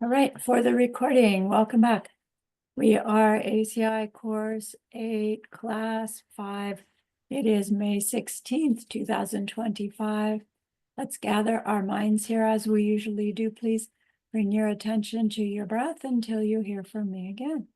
All right, for the recording, welcome back. We are ACI Course 8, Class 5. It is May 16th, 2025. Let's gather our minds here as we usually do. Please bring your attention to your breath until you hear from me again.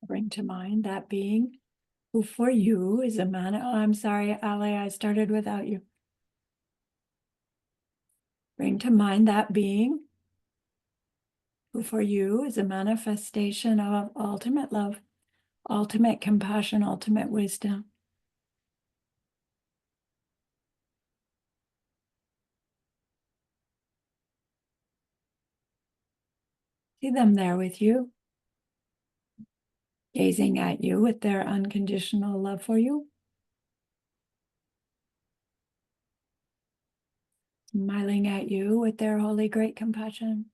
Bring to mind that being who for you is a man. Oh, I'm sorry, Ali, I started without you. Bring to mind that being who for you is a manifestation of ultimate love, ultimate compassion, ultimate wisdom. See them there with you, gazing at you with their unconditional love for you, smiling at you with their holy great compassion.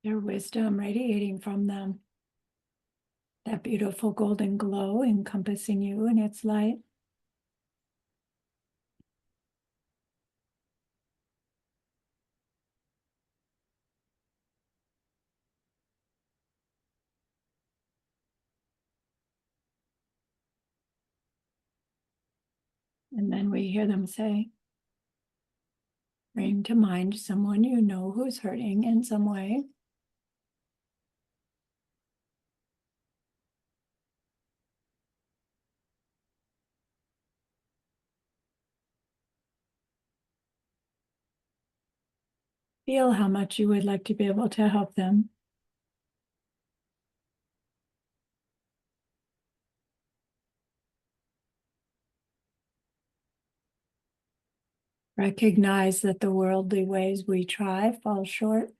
Their wisdom radiating from them, that beautiful golden glow encompassing you in its light. And then we hear them say, bring to mind someone you know who's hurting in some way. Feel how much you would like to be able to help them. Recognize that the worldly ways we try fall short.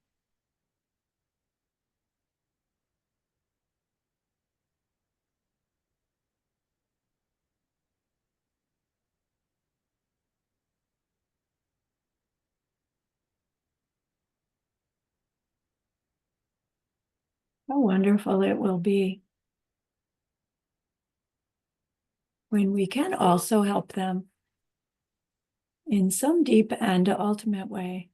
How wonderful it will be when we can also help them in some deep and ultimate way,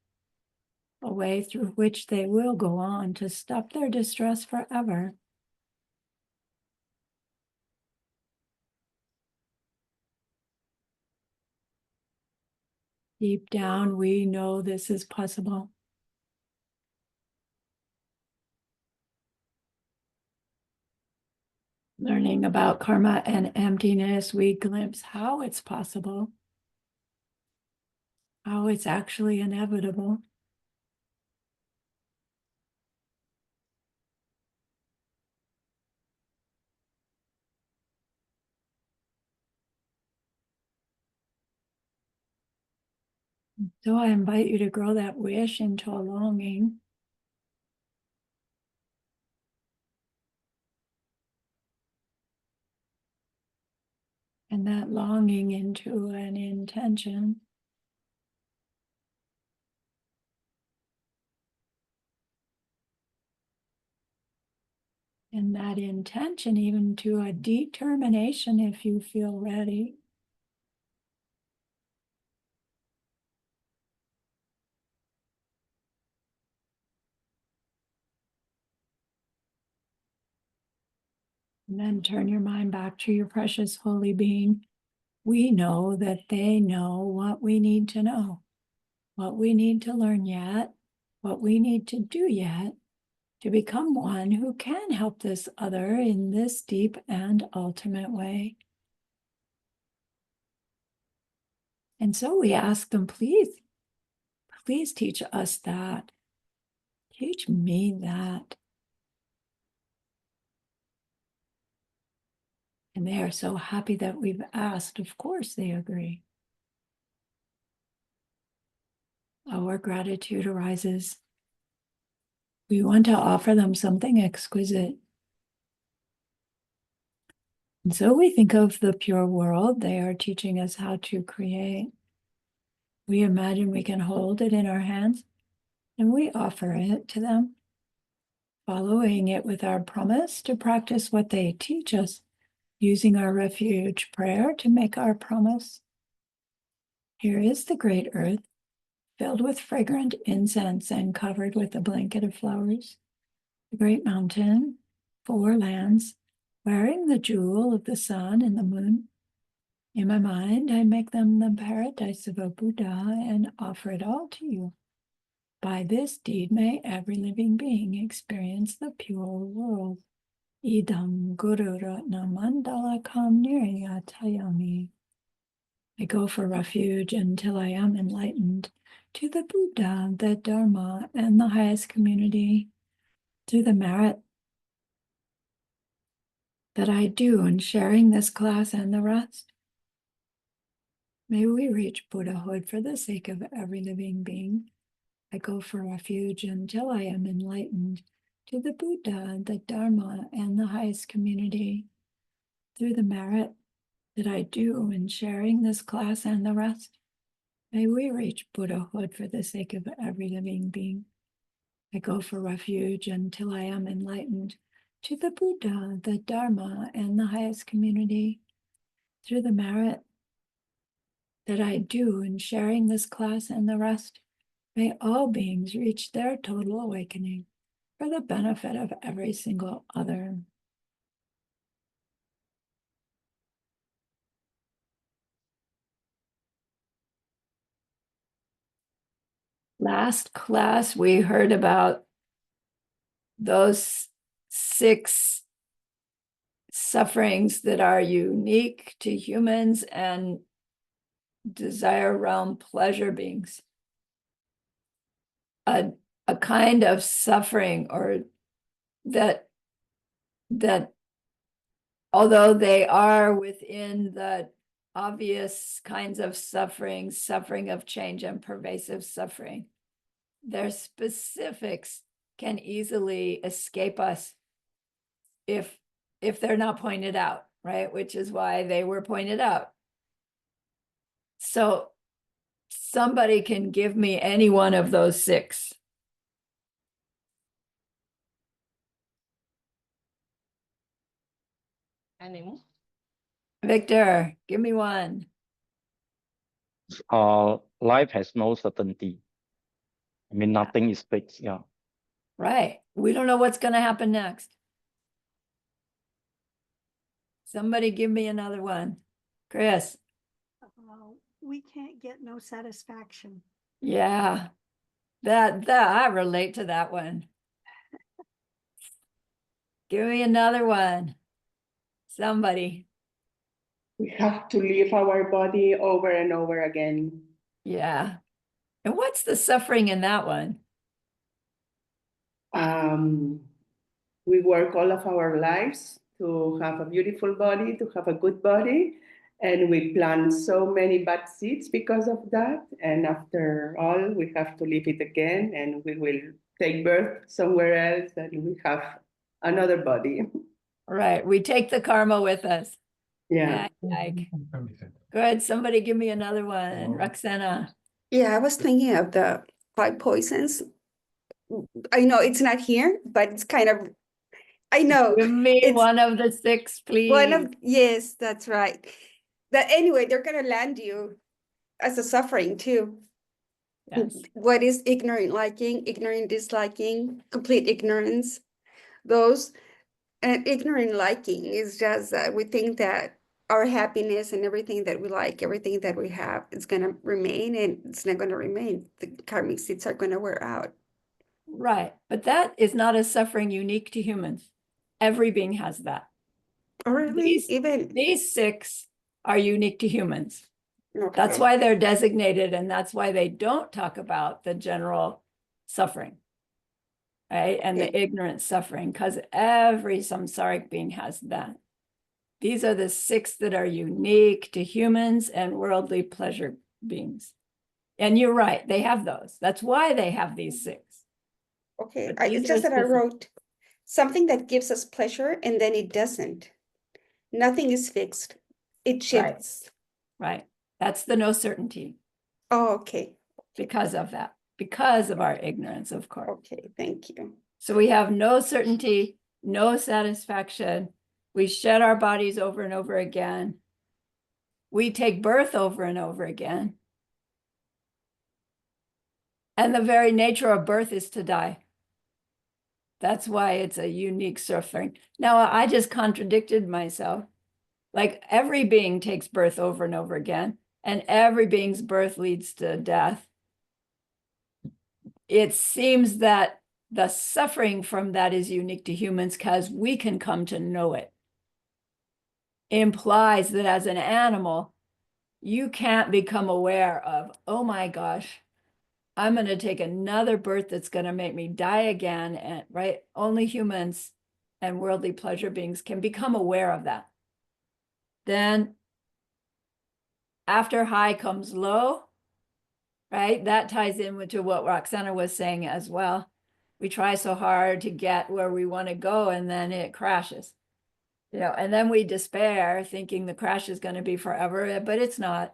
a way through which they will go on to stop their distress forever. Deep down, we know this is possible. Learning about karma and emptiness, we glimpse how it's possible, how it's actually inevitable. So I invite you to grow that wish into a longing. And that longing into an intention. And that intention, even to a determination, if you feel ready. And then turn your mind back to your precious holy being. We know that they know what we need to know, what we need to learn yet, what we need to do yet to become one who can help this other in this deep and ultimate way. And so we ask them, please teach us that. Teach me that. And they are so happy that we've asked. Of course, they agree. Our gratitude arises. We want to offer them something exquisite. And so we think of the pure world they are teaching us how to create. We imagine we can hold it in our hands and we offer it to them, following it with our promise to practice what they teach us, using our refuge prayer to make our promise. Here is the great earth, filled with fragrant incense and covered with a blanket of flowers. The great mountain, 4 lands, wearing the jewel of the sun and the moon. In my mind, I make them the paradise of a Buddha and offer it all to you. By this deed, may every living being experience the pure world. Idam Guru Ratna Mandala Kam Niryatayami. I go for refuge until I am enlightened to the Buddha, the Dharma, and the highest community, through the merit that I do in sharing this class and the rest. May we reach Buddhahood for the sake of every living being. I go for refuge until I am enlightened to the Buddha, the Dharma, and the highest community, through the merit that I do in sharing this class and the rest. May we reach Buddhahood for the sake of every living being. I go for refuge until I am enlightened to the Buddha, the Dharma, and the highest community, through the merit that I do in sharing this class and the rest. May all beings reach their total awakening for the benefit of every single other. Last class, we heard about those 6 sufferings that are unique to humans and desire realm pleasure beings. A kind of suffering, or that although they are within the obvious kinds of suffering, suffering of change and pervasive suffering, their specifics can easily escape us if they're not pointed out, right? Which is why they were pointed out. So somebody can give me any one of those 6. Animal. Victor, give me one. Life has no certainty. I mean, nothing is fixed. Yeah. Right. We don't know what's going to happen next. Somebody give me another one. Chris. We can't get no satisfaction. Yeah. That I relate to that one. Give me another one. Somebody. We have to leave our body over and over again. Yeah. And what's the suffering in that one? We work all of our lives to have a beautiful body, to have a good body, and we plant so many bad seeds because of that. And after all, we have to leave it again, and we will take birth somewhere else, and we have another body. Right. We take the karma with us. Yeah. Good. Somebody give me another one. Roxana. Yeah, I was thinking of the 5 poisons. I know it's not here, but it's kind of I know. Give me It's one of the six, please. yes, that's right. That anyway, they're gonna land you as a suffering too. Yes. What is ignorant liking, ignorant disliking, complete ignorance? Those and ignorant liking is just that we think that our happiness and everything that we like, everything that we have is gonna remain, and it's not gonna remain. The karmic seeds are gonna wear out. Right. But that is not a suffering unique to humans. Every being has that. Or really, These, even these six are unique to humans. That's okay. why they're designated, and that's why they don't talk about the general suffering, right? And the Okay. ignorant suffering, because every samsaric being has that. These are the six that are unique to humans and worldly pleasure beings. And you're right, they have those. That's why they have these six. Okay, But it's these are just that I specific. wrote something that gives us pleasure and then it doesn't. Nothing is fixed. It Right. shifts. Right. That's the no certainty Oh, okay. because of that, because of our ignorance, of course. Okay, thank you. So we have no certainty, no satisfaction. We shed our bodies over and over again. We take birth over and over again. And the very nature of birth is to die. That's why it's a unique suffering. Now, I just contradicted myself. Like every being takes birth over and over again, and every being's birth leads to death. It seems that the suffering from that is unique to humans because we can come to know it. Implies that as an animal, you can't become aware of, oh my gosh, I'm going to take another birth that's going to make me die again. And right, only humans and worldly pleasure beings can become aware of that. Then after high comes low, right? That ties in to what Roxana was saying as well. We try so hard to get where we want to go and then it crashes. You know, and then we despair thinking the crash is going to be forever, but it's not.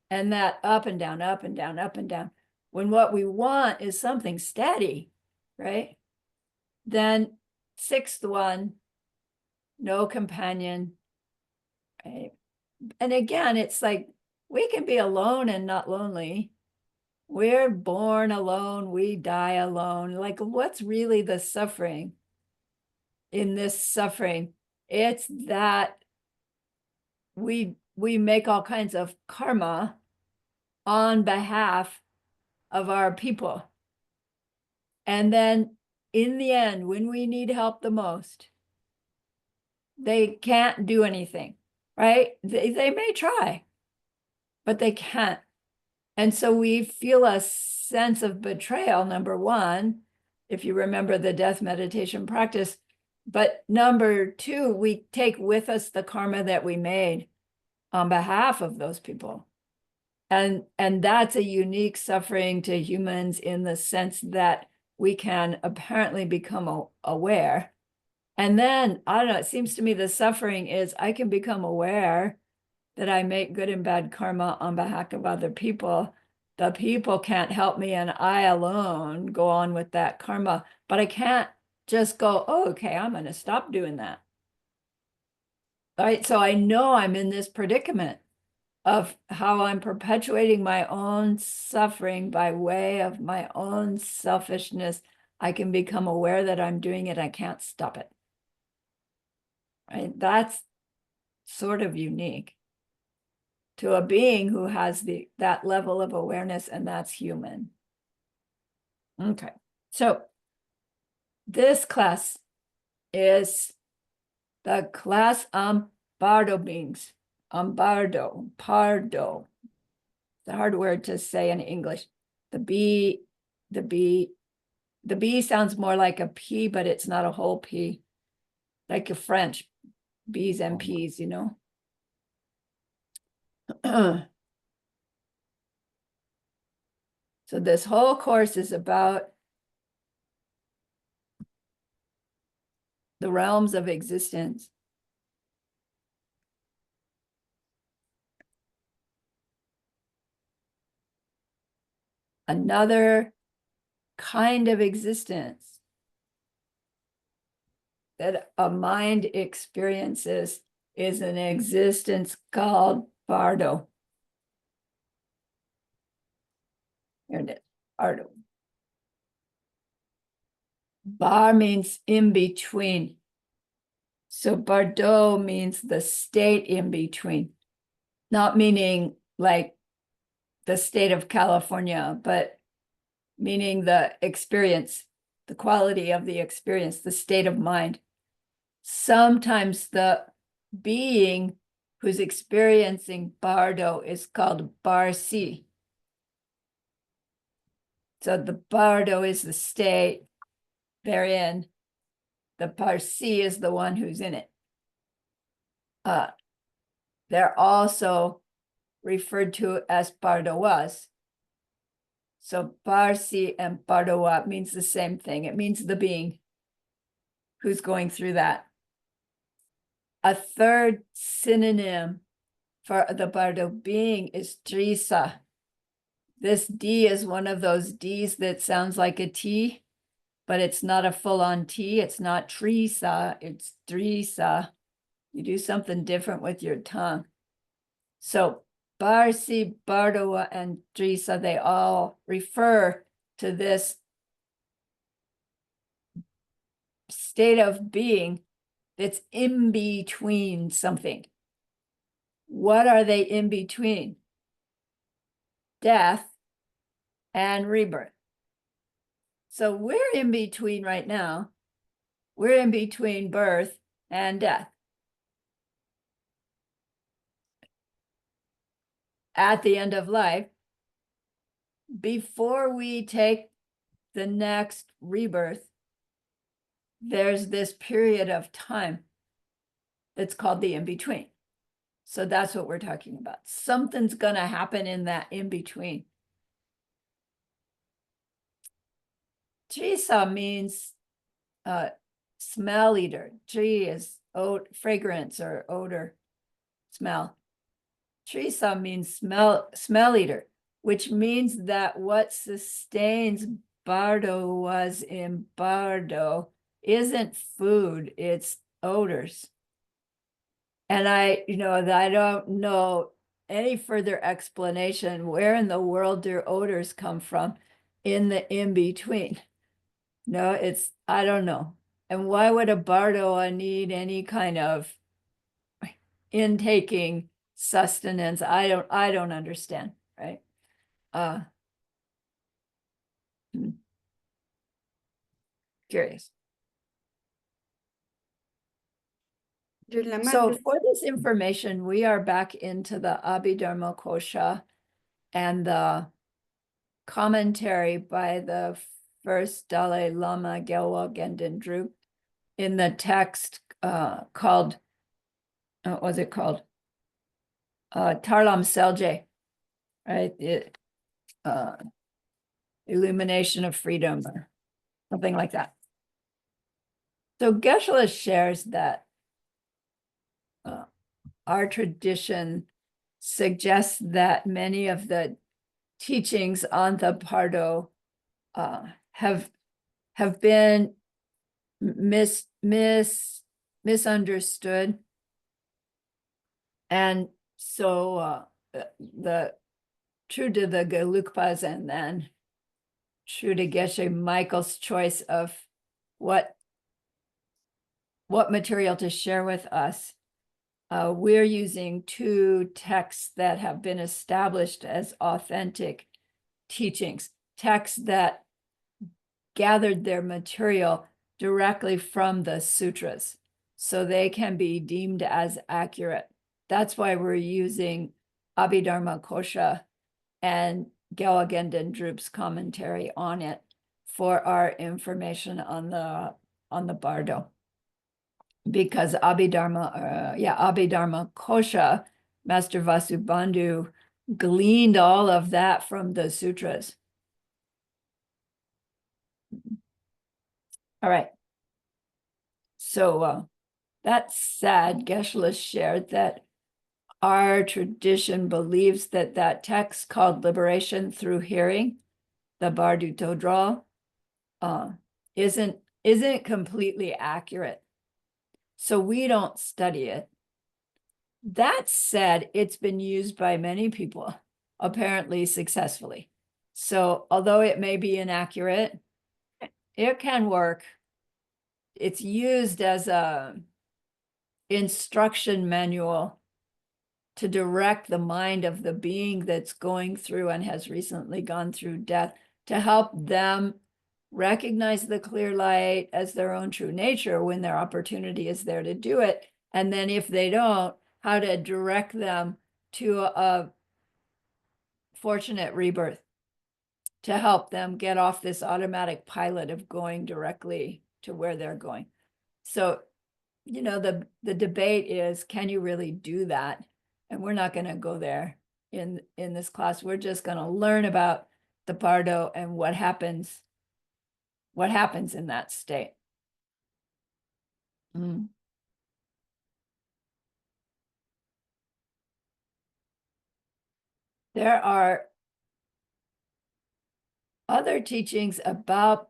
And that up and down, up and down, up and down. When what we want is something steady, right? Then sixth one, no companion, right? And again, it's like we can be alone and not lonely. We're born alone, we die alone. Like, what's really the suffering in this suffering? It's that we make all kinds of karma on behalf of our people. And then in the end, when we need help the most, they can't do anything, right? They may try, but they can't. And so we feel a sense of betrayal, number one, if you remember the death meditation practice. But number two, we take with us the karma that we made on behalf of those people. And that's a unique suffering to humans in the sense that we can apparently become aware. And then, I don't know, it seems to me the suffering is I can become aware that I make good and bad karma on behalf of other people. The people can't help me and I alone go on with that karma, but I can't just go, oh, okay, I'm going to stop doing that. All right, so I know I'm in this predicament of how I'm perpetuating my own suffering by way of my own selfishness. I can become aware that I'm doing it. I can't stop it. Right? That's sort of unique to a being who has that level of awareness, and that's human. Okay, so this class is the class Pardo beings. Pardo. The hard word to say in English. The B sounds more like a P, but it's not a whole P. Like a French, B's and P's, you know. So this whole course is about the realms of existence. Another kind of existence that a mind experiences is an existence called bardo. Here it is, bardo. Bar means in between. So bardo means the state in between, not meaning like the state of California, but meaning the experience, the quality of the experience, the state of mind. Sometimes the being who's experiencing bardo is called barsi. So the bardo is the state they're in. The barsi is the one who's in it. They're also referred to as bardoas. So barsi and bardoa means the same thing. It means the being who's going through that. A third synonym for the bardo being is drisa. This D is one of those Ds that sounds like a T, but it's not a full-on T. It's not trisa, it's drisa. You do something different with your tongue. So barsi, bardoa, and drisa, they all refer to this state of being that's in between something. What are they in between? Death and rebirth. So we're in between right now. We're in between birth and death. At the end of life, before we take the next rebirth, there's this period of time that's called the in-between. So that's what we're talking about. Something's going to happen in that in-between. Trisa means smell eater. Tree is fragrance or odor, smell. Trisa means smell eater, which means that what sustains bardo was in bardo isn't food, it's odors. And I don't know any further explanation. Where in the world do odors come from in the in-between? No, I don't know. And why would a bardo need any kind of intaking sustenance? I don't understand, right? Curious. So for this information, we are back into the Abhidharma Kosha and the commentary by the first Dalai Lama Gelwa Gendin Drup in the text called, what was it called? Tarlam Selje, right? Illumination of Freedom or something like that. So Geshe shares that our tradition suggests that many of the teachings on the bardo have been misunderstood, and so the true to the Gelugpas and then true to Geshe Michael's choice of what material to share with us. We're using two texts that have been established as authentic teachings, texts that gathered their material directly from the sutras, so they can be deemed as accurate. That's why we're using Abhidharma Kosha and Gelwa Gendin Drup's commentary on it for our information on the bardo. Because Abhidharma Kosha, Master Vasubandhu gleaned all of that from the sutras. All right. So that said, Geshe shared that our tradition believes that that text called Liberation Through Hearing, the Bardu Todral, isn't completely accurate. So we don't study it. That said, it's been used by many people, apparently successfully. So although it may be inaccurate, it can work. It's used as a instruction manual to direct the mind of the being that's going through and has recently gone through death, to help them recognize the clear light as their own true nature when their opportunity is there to do it. And then if they don't, how to direct them to a fortunate rebirth, to help them get off this automatic pilot of going directly to where they're going. So, you know, the debate is, can you really do that? And we're not going to go there in this class. We're just going to learn about the bardo and what happens in that state. There are other teachings about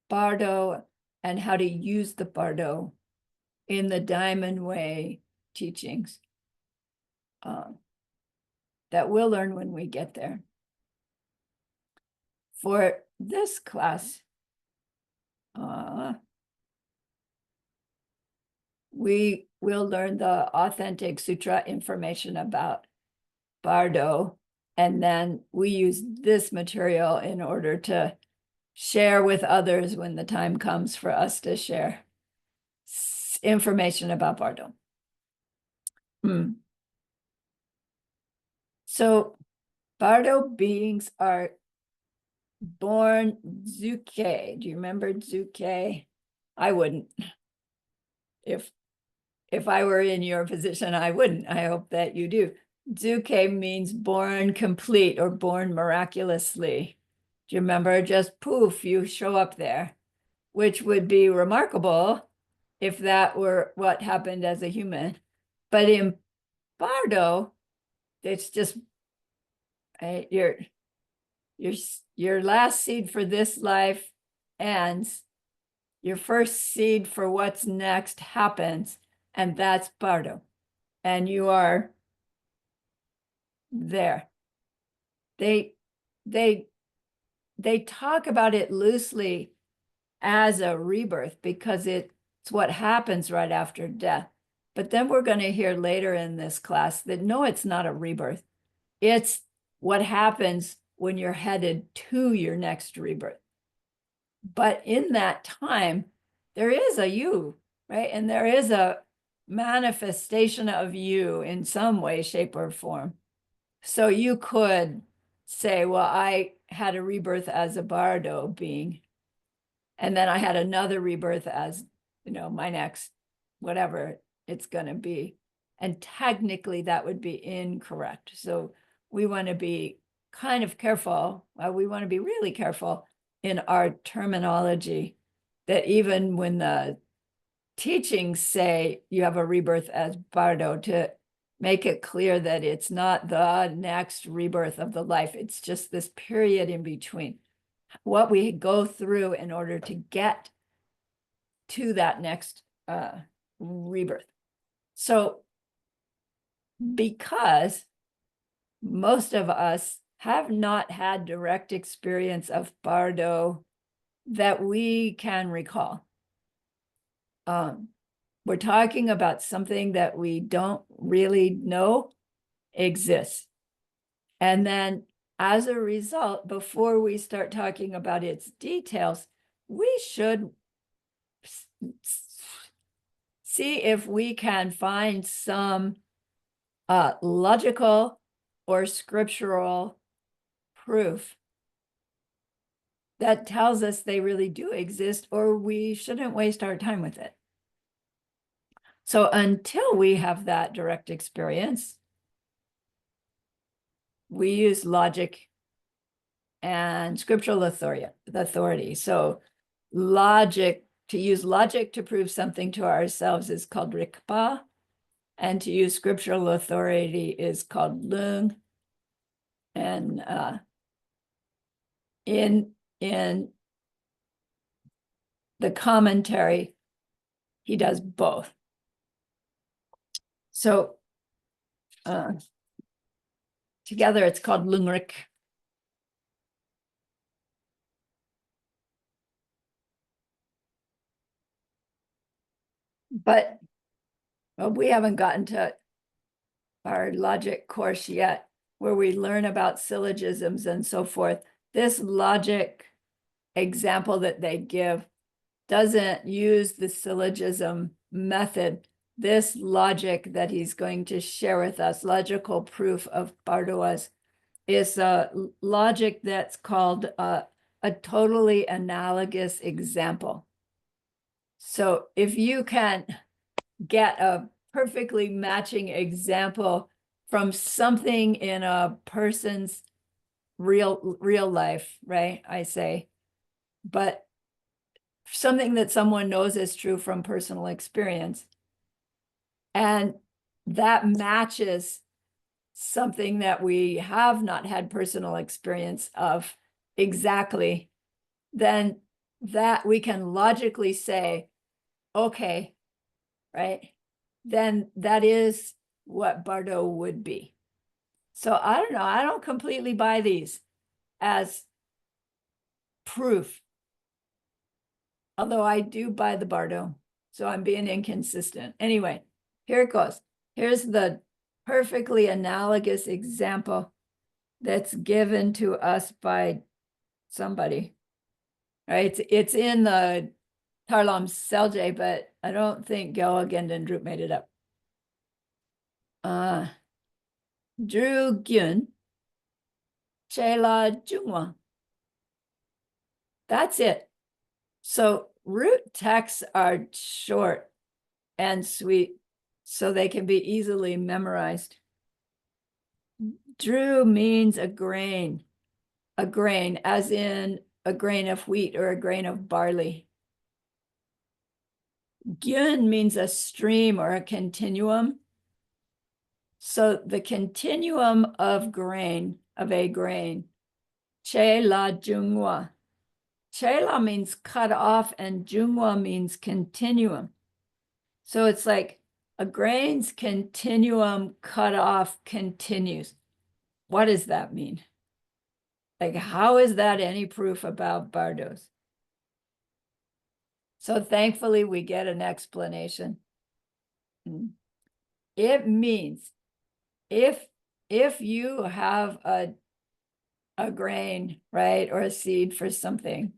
bardo and how to use the bardo in the Diamond Way teachings that we'll learn when we get there. For this class, we will learn the authentic sutra information about bardo, and then we use this material in order to share with others when the time comes for us to share information about bardo. So bardo beings are born Zuke. Do you remember Zuke? I wouldn't. If I were in your position, I wouldn't. I hope that you do. Zuke means born complete or born miraculously. Do you remember? Just poof, you show up there, which would be remarkable if that were what happened as a human. But in bardo, it's just your last seed for this life ends. Your first seed for what's next happens, and that's bardo. And you are there. They talk about it loosely as a rebirth because it's what happens right after death. But then we're going to hear later in this class that no, it's not a rebirth. It's what happens when you're headed to your next rebirth. But in that time, there is a you, right? And there is a manifestation of you in some way, shape, or form. So you could say, well, I had a rebirth as a bardo being, and then I had another rebirth as, you know, my next, whatever it's going to be. And technically that would be incorrect. So we want to be kind of careful. Well, we want to be really careful in our terminology, that even when the teachings say you have a rebirth as bardo, to make it clear that it's not the next rebirth of the life. It's just this period in between, what we go through in order to get to that next rebirth. So because most of us have not had direct experience of bardo that we can recall, we're talking about something that we don't really know exists. And then as a result, before we start talking about its details, we should see if we can find some logical or scriptural proof that tells us they really do exist, or we shouldn't waste our time with it. So until we have that direct experience, we use logic and scriptural authority. So logic, to use logic to prove something to ourselves is called rikpa, and to use scriptural authority is called lung. And in the commentary, he does both. So together it's called Lungrik. But we haven't gotten to our logic course yet, where we learn about syllogisms and so forth. This logic example that they give doesn't use the syllogism method. This logic that he's going to share with us, logical proof of Bardois, is a logic that's called a totally analogous example. So if you can get a perfectly matching example from something in a person's real life, right? I say, but something that someone knows is true from personal experience, and that matches something that we have not had personal experience of exactly, then that we can logically say, okay, right? Then that is what Bardo would be. So I don't know, I don't completely buy these as proof, although I do buy the Bardo, so I'm being inconsistent. Anyway, here it goes. Here's the perfectly analogous example that's given to us by somebody, right? It's in the Tarlam Selje, but I don't think Gelagend and Droop made it up. Drew Gyun, Chela Jungwa. That's it. So root texts are short and sweet, so they can be easily memorized. Drew means a grain as in a grain of wheat or a grain of barley. Gyun means a stream or a continuum. So the continuum of a grain, che la jungwa. Che la means cut off and jungwa means continuum. So it's like a grain's continuum cut off continues. What does that mean? Like, how is that any proof about Bardos? So thankfully we get an explanation. It means if you have a grain, right, or a seed for something,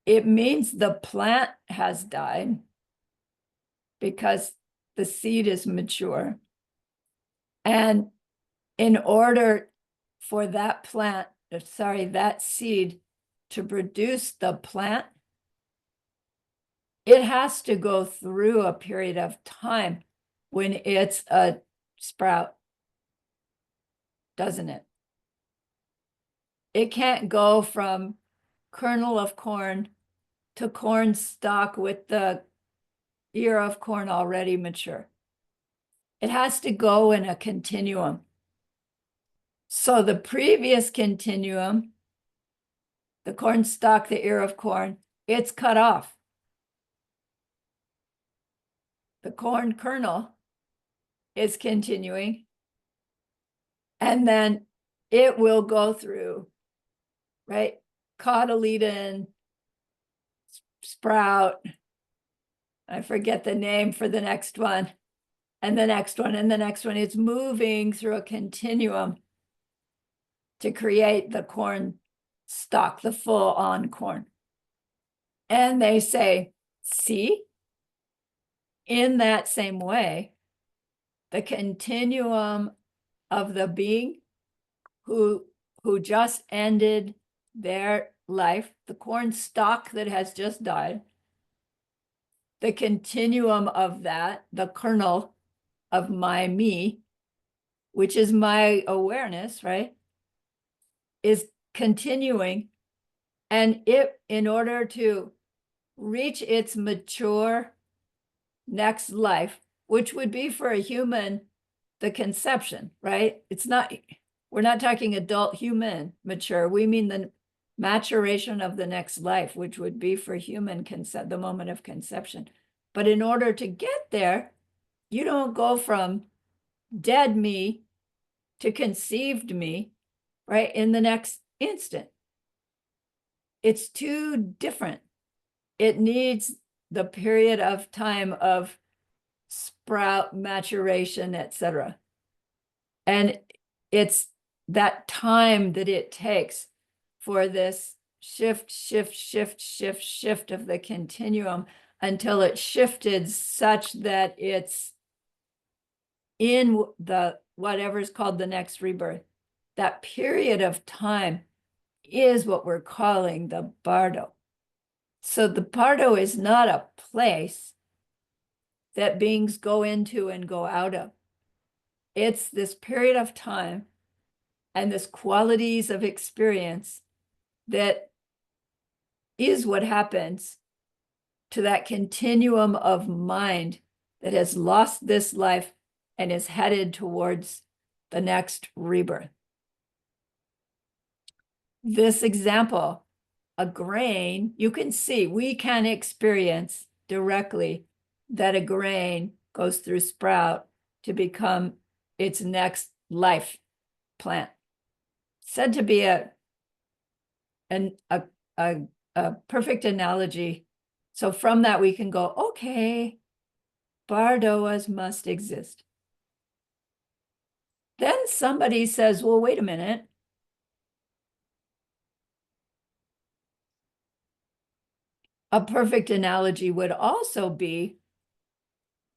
it means the plant has died because the seed is mature. And in order for that seed to produce the plant, it has to go through a period of time when it's a sprout, doesn't it? It can't go from kernel of corn to corn stalk with the ear of corn already mature. It has to go in a continuum. So the previous continuum, the corn stalk, the ear of corn, it's cut off. The corn kernel is continuing, and then it will go through, right? Cotyledon, sprout, I forget the name for the next one, and the next one, and the next one. It's moving through a continuum to create the corn stalk, the full-on corn. And they say, see, in that same way, the continuum of the being who just ended their life, the corn stalk that has just died, the continuum of that, the kernel of my me, which is my awareness, right, is continuing. And it, in order to reach its mature next life, which would be for a human, the conception, right? It's not, we're not talking adult human mature. We mean the maturation of the next life, which would be for human the moment of conception. But in order to get there, you don't go from dead me to conceived me, right, in the next instant. It's too different. It needs the period of time of sprout maturation, etc. And it's that time that it takes for this shift of the continuum until it shifted such that it's in the whatever's called the next rebirth. That period of time is what we're calling the bardo. So the bardo is not a place that beings go into and go out of. It's this period of time and this qualities of experience that is what happens to that continuum of mind that has lost this life and is headed towards the next rebirth. This example, a grain, you can see, we can experience directly that a grain goes through sprout to become its next life plant. Said to be a perfect analogy. So from that we can go, okay, bardoas must exist. Then somebody says, well, wait a minute. A perfect analogy would also be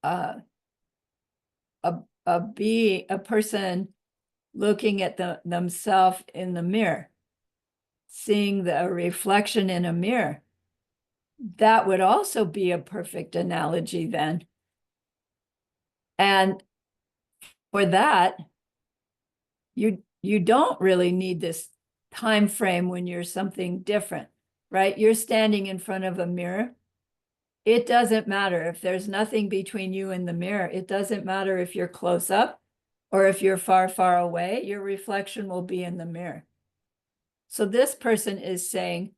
a person looking at themselves in the mirror, seeing the reflection in a mirror. That would also be a perfect analogy then. And for that, you don't really need this time frame when you're something different, right? You're standing in front of a mirror. It doesn't matter if there's nothing between you and the mirror. It doesn't matter if you're close up or if you're far, far away, your reflection will be in the mirror. So this person is saying,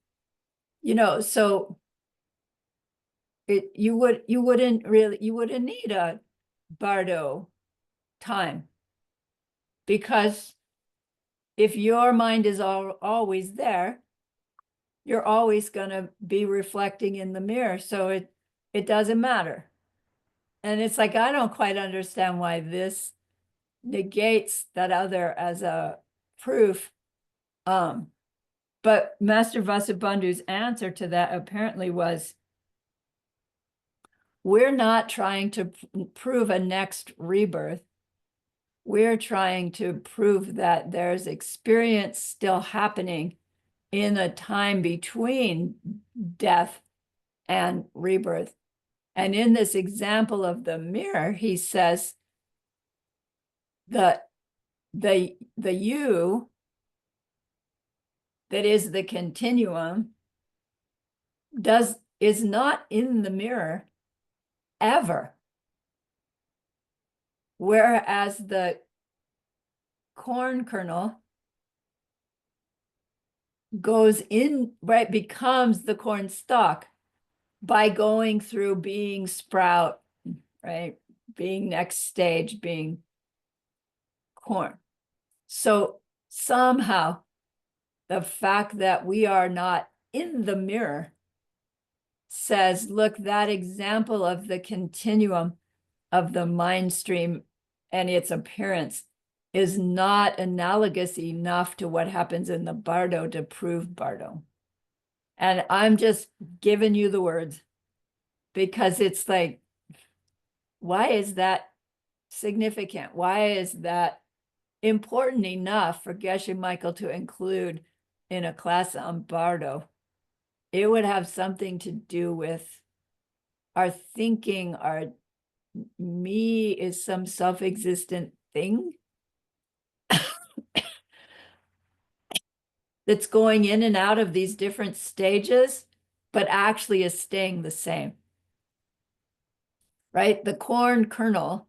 so you wouldn't need a bardo time, because if your mind is always there, you're always going to be reflecting in the mirror. So it doesn't matter. And it's like, I don't quite understand why this negates that other as a proof. But Master Vasubandhu's answer to that apparently was, we're not trying to prove a next rebirth. We're trying to prove that there's experience still happening in a time between death and rebirth. And in this example of the mirror, he says that the you that is the continuum is not in the mirror ever. Whereas the corn kernel goes in, right, becomes the corn stalk by going through being sprout, right? Being next stage, being corn. So somehow the fact that we are not in the mirror says, look, that example of the continuum of the mind stream and its appearance is not analogous enough to what happens in the bardo to prove bardo. And I'm just giving you the words because it's like, why is that significant? Why is that important enough for Geshe Michael to include in a class on bardo? It would have something to do with our thinking, our me is some self-existent thing that's going in and out of these different stages, but actually is staying the same, right? The corn kernel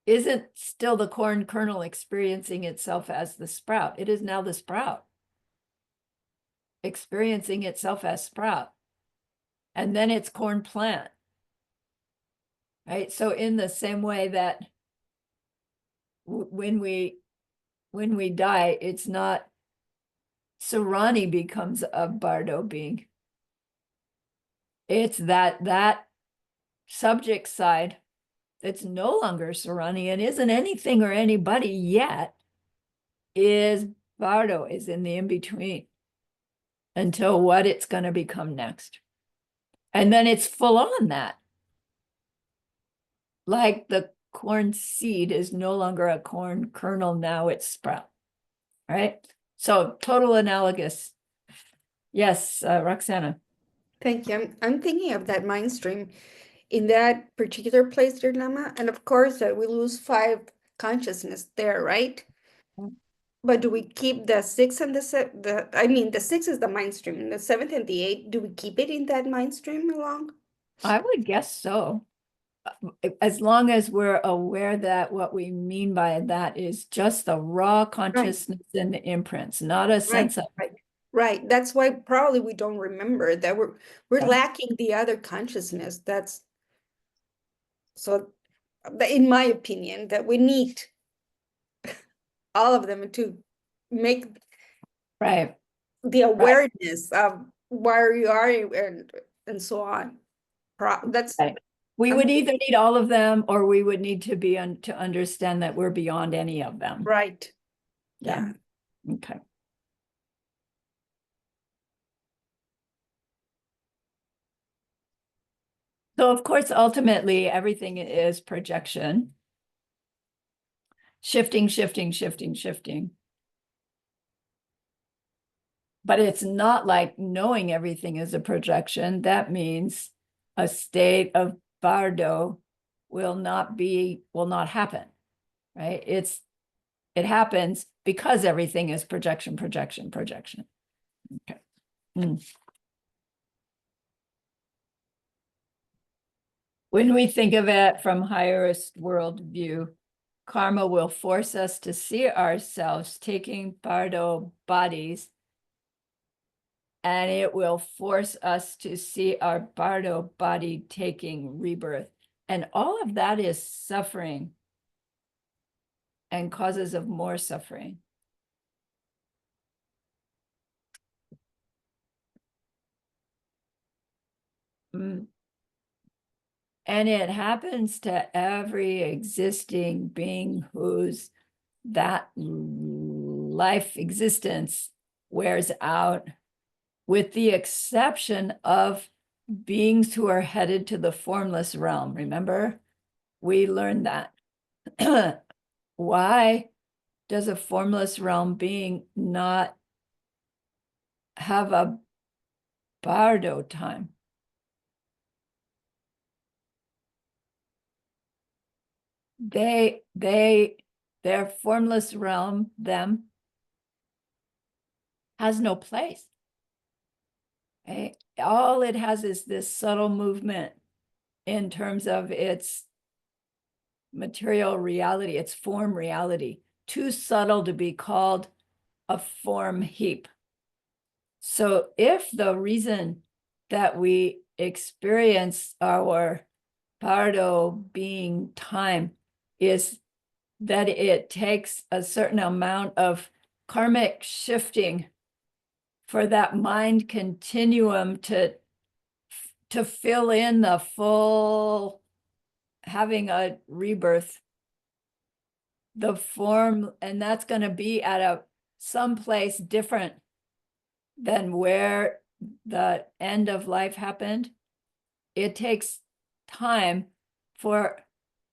isn't still the corn kernel experiencing itself as the sprout. It is now the sprout experiencing itself as sprout. And then it's corn plant. right? So in the same way that when we die, it's not Sarani becomes a Bardo being. It's that subject side that's no longer Sarani and isn't anything or anybody yet, is Bardo, is in the in-between until what it's going to become next. And then it's full on that. Like the corn seed is no longer a corn kernel, now it's sprout, right? So total analogous. Yes, Roxana. Thank you. I'm thinking of that mind stream in that particular place, dear Lama, and of course that we lose 5 consciousness there, right? Mm. But do we keep the 6 and the 6 is the mind stream, the 7th and the 8, do we keep it in that mind stream along? I would guess so. As long as we're aware that what we mean by that is just the raw consciousness and the imprints, not a sense of, Right. That's why probably we don't remember that we're Yeah. lacking the other consciousness. That's so in my opinion, that we need all of them to make right. the awareness of where you are and so on. That's Right. We would either need all of them or we would need to be to understand that we're beyond any of them. right. Yeah. Okay. So of course, ultimately, everything is projection. Shifting, shifting, shifting, shifting. But it's not like knowing everything is a projection. That means a state of bardo will not happen, right? It happens because everything is projection, projection, projection. Okay. When we think of it from higherest world view, karma will force us to see ourselves taking bardo bodies, and it will force us to see our bardo body taking rebirth. And all of that is suffering and causes of more suffering. And it happens to every existing being whose that life existence wears out, with the exception of beings who are headed to the formless realm. Remember, we learned that. Why does a formless realm being not have a bardo time? Their formless realm, them, has no place. Okay? All it has is this subtle movement in terms of its material reality, its form reality, too subtle to be called a form heap. So if the reason that we experience our bardo being time is that it takes a certain amount of karmic shifting for that mind continuum to fill in the full having a rebirth, the form, and that's going to be at a someplace different than where the end of life happened. It takes time for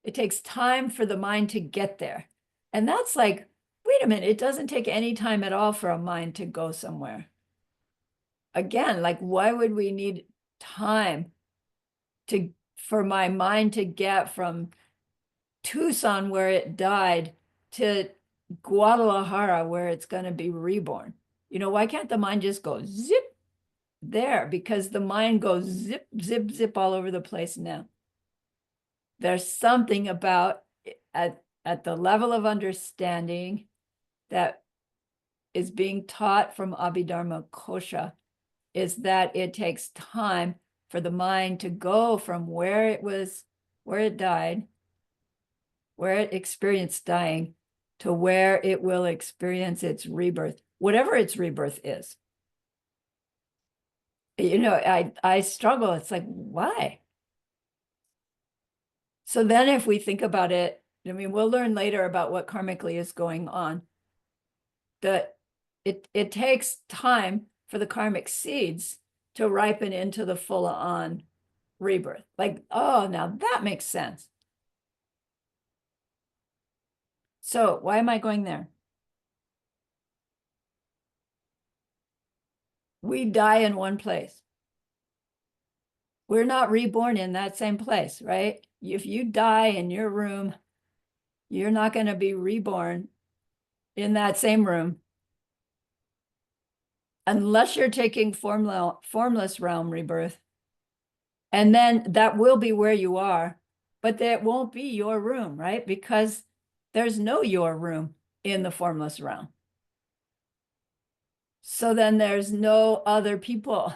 the mind to get there. And that's like, wait a minute, it doesn't take any time at all for a mind to go somewhere. Again, like, why would we need time for my mind to get from Tucson, where it died, to Guadalajara, where it's going to be reborn? You know, why can't the mind just go zip there? Because the mind goes zip, zip, zip all over the place now. There's something about at the level of understanding that is being taught from Abhidharma Kosha, is that it takes time for the mind to go from where it was where it died, where it experienced dying, to where it will experience its rebirth, whatever its rebirth is. You know, I struggle. It's like, why? So then if we think about it, I mean, we'll learn later about what karmically is going on. That it takes time for the karmic seeds to ripen into the full on rebirth. Like, oh, now that makes sense. So why am I going there? We die in one place. We're not reborn in that same place, right? If you die in your room, you're not going to be reborn in that same room unless you're taking formless realm rebirth. And then that will be where you are, but that won't be your room, right? Because there's no your room in the formless realm. So then there's no other people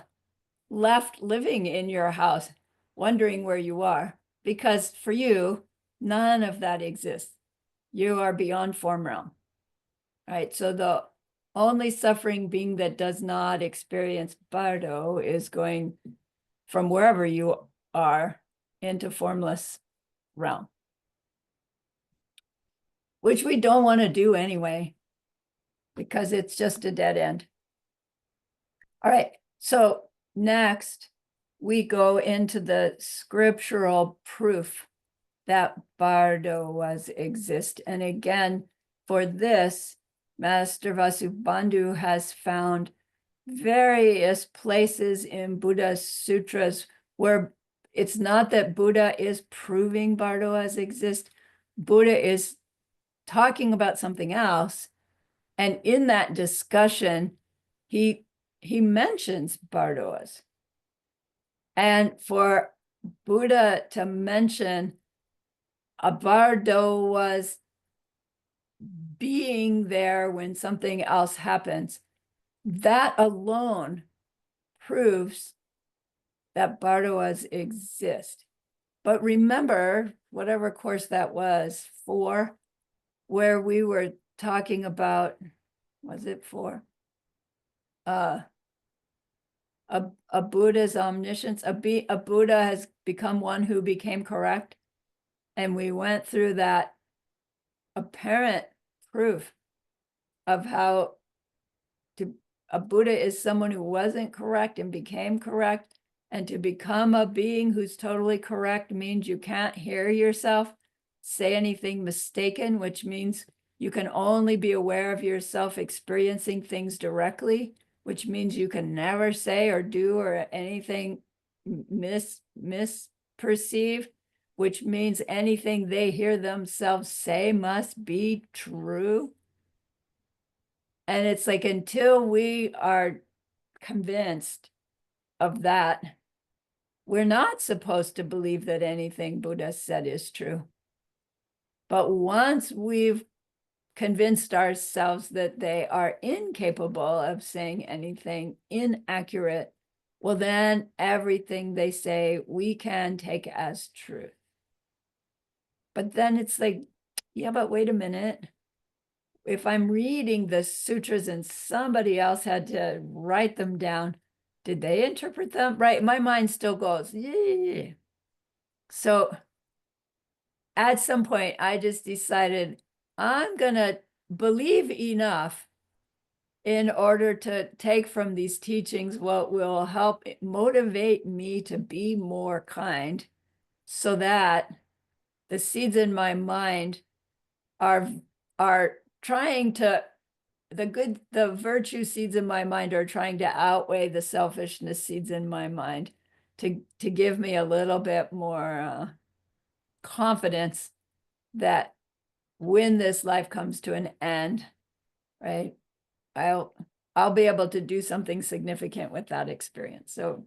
left living in your house, wondering where you are, because for you, none of that exists. You are beyond form realm, right? So the only suffering being that does not experience bardo is going from wherever you are into formless realm, which we don't want to do anyway, because it's just a dead end. All right, so next we go into the scriptural proof that bardo was exist. And again, for this, Master Vasubandhu has found various places in Buddha's sutras where it's not that Buddha is proving bardo as exist. Buddha is talking about something else. And in that discussion, he mentions bardoas. And for Buddha to mention a bardo was being there when something else happens, that alone proves that bardoas exist. But remember, whatever course that was for, where we were talking about, was it for? A Buddha's omniscience, a Buddha has become one who became correct. And we went through that apparent proof of how a Buddha is someone who wasn't correct and became correct. And to become a being who's totally correct means you can't hear yourself say anything mistaken, which means you can only be aware of yourself experiencing things directly, which means you can never say or do or anything misperceive, which means anything they hear themselves say must be true. And it's like, until we are convinced of that, we're not supposed to believe that anything Buddha said is true. But once we've convinced ourselves that they are incapable of saying anything inaccurate, well, then everything they say we can take as truth. But then it's like, yeah, but wait a minute. If I'm reading the sutras and somebody else had to write them down, did they interpret them? Right, my mind still goes, yeah. So at some point, I just decided I'm gonna believe enough in order to take from these teachings what will help motivate me to be more kind, so that the seeds in my mind are trying to, the virtue seeds in my mind are trying to outweigh the selfishness seeds in my mind to give me a little bit more confidence that when this life comes to an end, right, I'll be able to do something significant with that experience. So,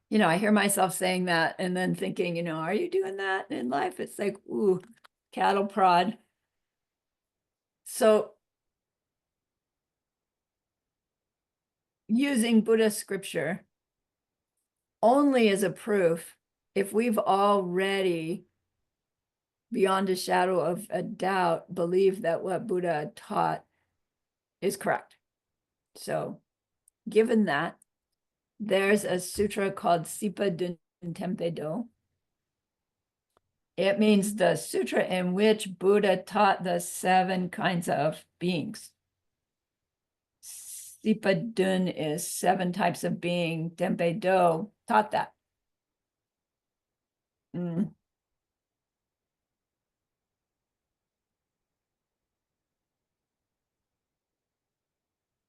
you know, I hear myself saying that and then thinking, you know, are you doing that in life? It's like, ooh, cattle prod. So using Buddhist scripture only as a proof if we've already, beyond a shadow of a doubt, believe that what Buddha taught is correct. So given that, there's a sutra called Sipa Dun Tempe Do. It means the sutra in which Buddha taught the 7 kinds of beings. Sipa Dun is 7 types of being. Tempe Do taught that.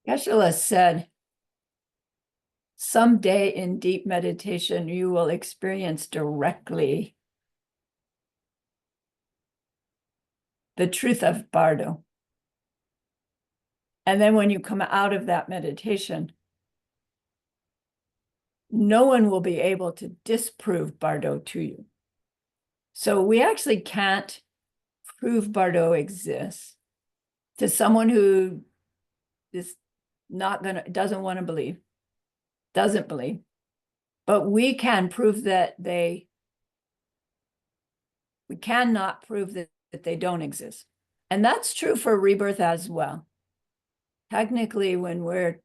Geshe-la said, someday in deep meditation, you will experience directly the truth of Bardo. And then when you come out of that meditation, no one will be able to disprove Bardo to you. So we actually can't prove Bardo exists to someone who is doesn't want to believe, doesn't believe. But we can prove that we cannot prove that they don't exist. And that's true for rebirth as well. Technically, when we're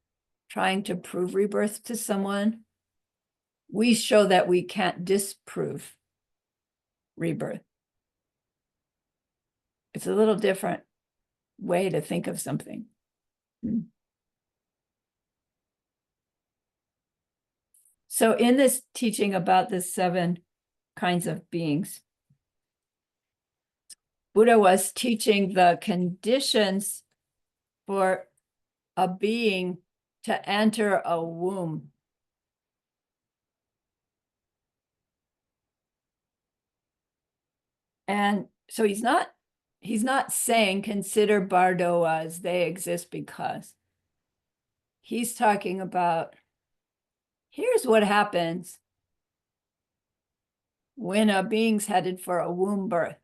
trying to prove rebirth to someone, we show that we can't disprove rebirth. It's a little different way to think of something. So in this teaching about the 7 kinds of beings, Buddha was teaching the conditions for a being to enter a womb. And so he's not saying consider Bardo as they exist because. He's talking about, here's what happens when a being's headed for a womb birth.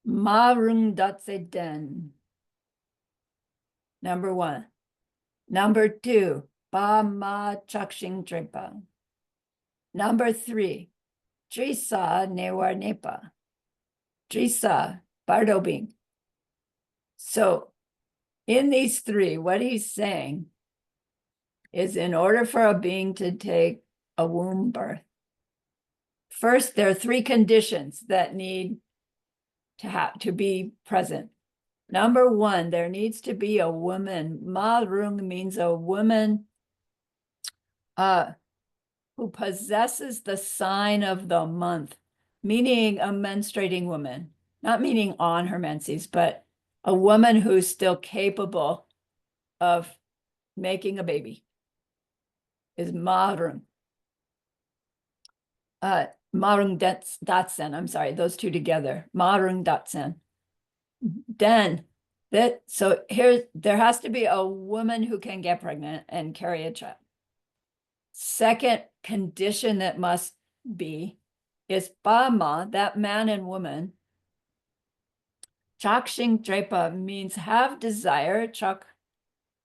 Marung datse den. Number 1. Number 2, ba ma chakshing trepa. Number 3, drisa newar nepa. Drisa, Bardo being. So in these 3, what he's saying is in order for a being to take a womb birth, first, there are 3 conditions that need to be present. Number 1, there needs to be a woman. Marung means a woman who possesses the sign of the month, meaning a menstruating woman, not meaning on her menses, but a woman who's still capable of making a baby is Marung. Marung Datsen, I'm sorry, those 2 together. Marung Datsen. Then, there has to be a woman who can get pregnant and carry a child. Second condition that must be is Bama, that man and woman. Chak Shing Trepa means have desire. Chak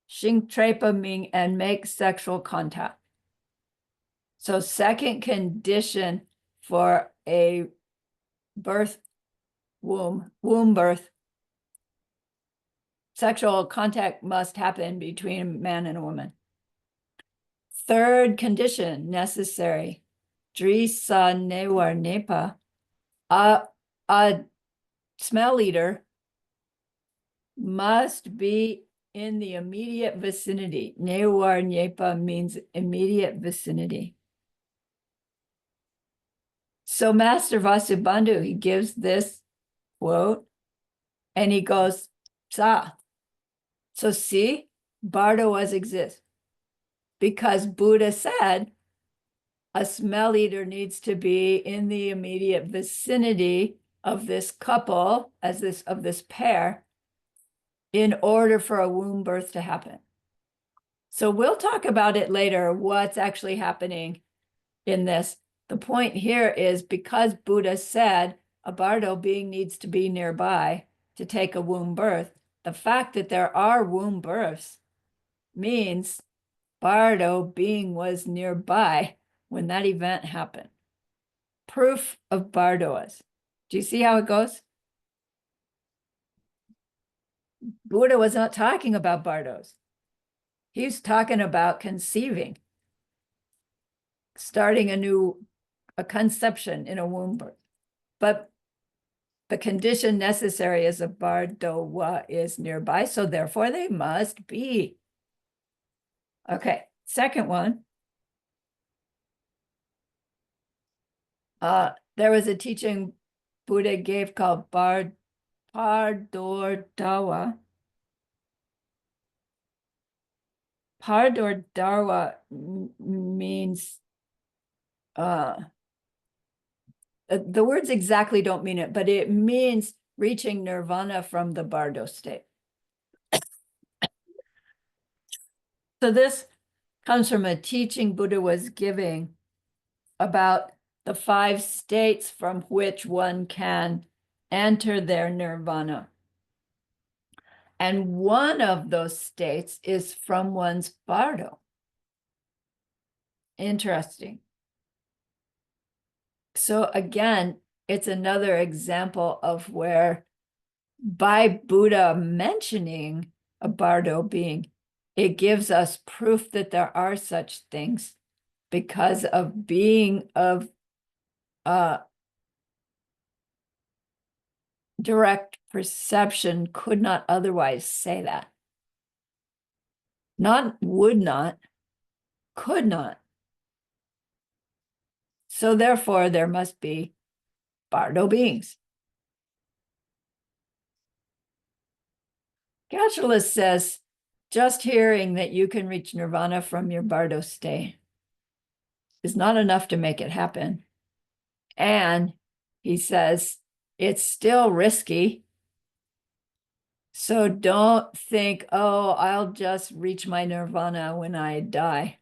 Shing Trepa mean and make sexual contact. So second condition for a womb birth, sexual contact must happen between a man and a woman. Third condition necessary, drisa newar nepa, a smell eater must be in the immediate vicinity. Newar nepa means immediate vicinity. So Master Vasubandhu, he gives this quote and he goes, sa. So see, Bardo exists because Buddha said a smell eater needs to be in the immediate vicinity of this couple, of this pair, in order for a womb birth to happen. So we'll talk about it later, what's actually happening in this. The point here is because Buddha said a Bardo being needs to be nearby to take a womb birth, the fact that there are womb births means Bardo being was nearby when that event happened. Proof of bardoas. Do you see how it goes? Buddha was not talking about bardos. He's talking about conceiving, starting a conception in a womb. But the condition necessary is a bardoa is nearby, so therefore they must be. Okay, second one. There was a teaching Buddha gave called Pardordawa. Pardordawa means, the words exactly don't mean it, but it means reaching nirvana from the bardo state. So this comes from a teaching Buddha was giving about the 5 states from which one can enter their nirvana. And one of those states is from one's bardo. Interesting. So again, it's another example of where by Buddha mentioning a bardo being, it gives us proof that there are such things because of being of direct perception could not otherwise say that. Not would not, could not. So therefore there must be bardo beings. Gachalis says, just hearing that you can reach nirvana from your bardo state is not enough to make it happen. And he says, it's still risky. So don't think, oh, I'll just reach my nirvana when I die,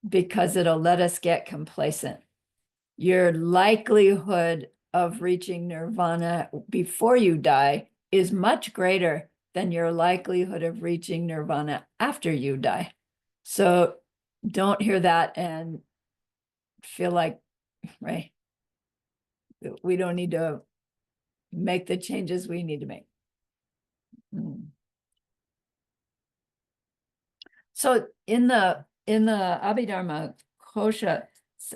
because it'll let us get complacent. Your likelihood of reaching nirvana before you die is much greater than your likelihood of reaching nirvana after you die. So don't hear that and feel like, right, we don't need to make the changes we need to make. So in the Abhidharma Kosha,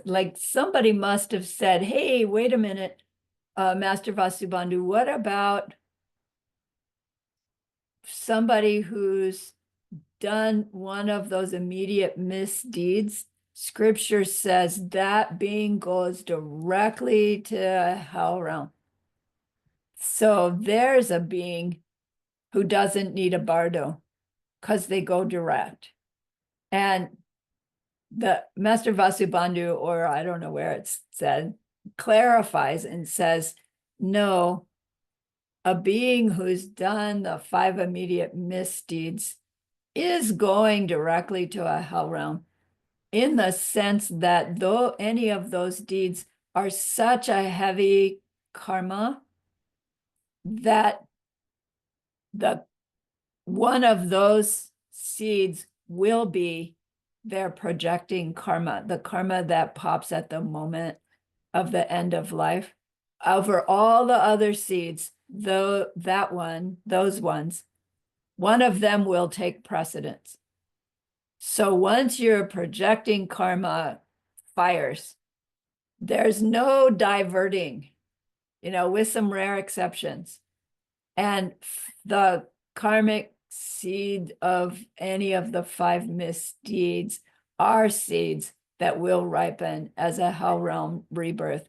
like somebody must have said, hey, wait a minute, Master Vasubandhu, what about somebody who's done one of those immediate misdeeds? Scripture says that being goes directly to hell realm. So there's a being who doesn't need a bardo because they go direct. And the Master Vasubandhu, or I don't know where it's said, clarifies and says, no, a being who's done the 5 immediate misdeeds is going directly to a hell realm, in the sense that though any of those deeds are such a heavy karma that one of those seeds will be their projecting karma, the karma that pops at the moment of the end of life. Over all the other seeds, though those ones, one of them will take precedence. So once your projecting karma fires, there's no diverting, with some rare exceptions. And the karmic seed of any of the 5 misdeeds are seeds that will ripen as a hell realm rebirth.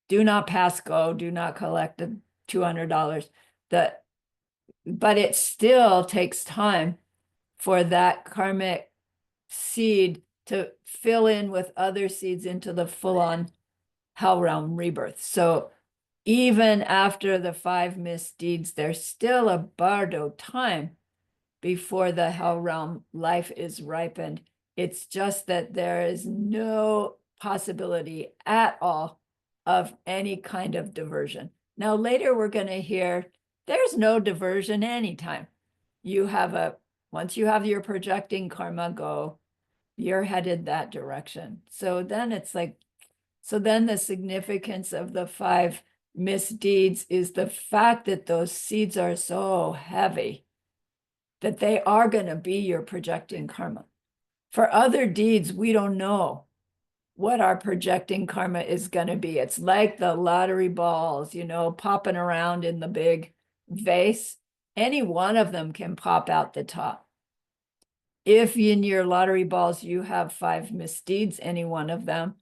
Do not pass go, do not collect the $200. But it still takes time for that karmic seed to fill in with other seeds into the full-on hell realm rebirth. So even after the 5 misdeeds, there's still a bardo time before the hell realm life is ripened. It's just that there is no possibility at all of any kind of diversion. Now, later we're going to hear there's no diversion anytime. Once you have your projecting karma go, you're headed that direction. So then it's like, so then the significance of the 5 misdeeds is the fact that those seeds are so heavy that they are going to be your projecting karma. For other deeds, we don't know what our projecting karma is going to be. It's like the lottery balls, you know, popping around in the big vase. Any one of them can pop out the top. If in your lottery balls you have 5 misdeeds, any one of them,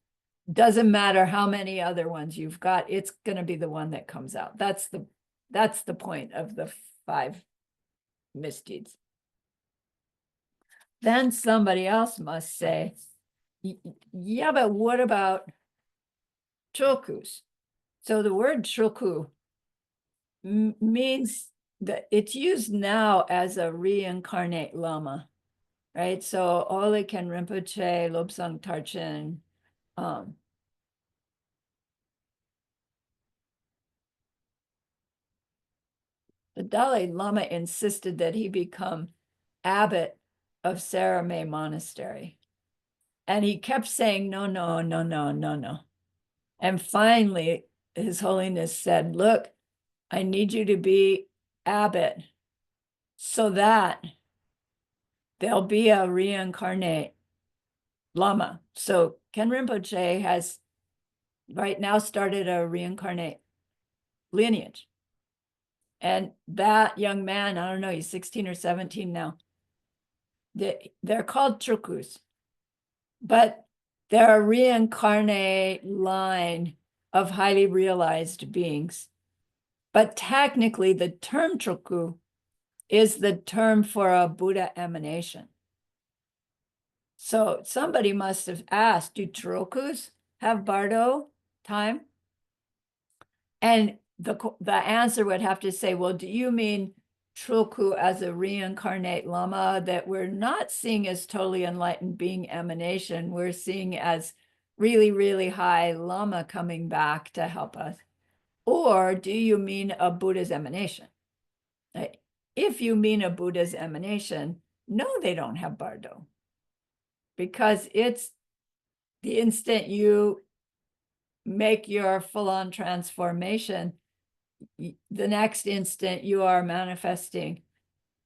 doesn't matter how many other ones you've got, it's going to be the one that comes out. That's the point of the 5 misdeeds. Then somebody else must say, yeah, but what about chokus? So the word choku means that it's used now as a reincarnate lama, right? So Ole Ken Rinpoche, Lobsang Tarchen, the Dalai Lama insisted that he become abbot of Saramay Monastery. And he kept saying, no, no, no, no, no, no. And finally, His Holiness said, look, I need you to be abbot so that there'll be a reincarnate Lama. So Ken Rinpoche has right now started a reincarnate lineage. And that young man, I don't know, he's 16 or 17 now. They're called chukus, but they're a reincarnate line of highly realized beings. But technically, the term chuku is the term for a Buddha emanation. So somebody must have asked, do chukus have bardo time? And the answer would have to say, well, do you mean Troku as a reincarnate Lama that we're not seeing as totally enlightened being emanation, we're seeing as really, really high Lama coming back to help us? Or do you mean a Buddha's emanation? If you mean a Buddha's emanation, no, they don't have bardo. Because it's the instant you make your full-on transformation, the next instant you are manifesting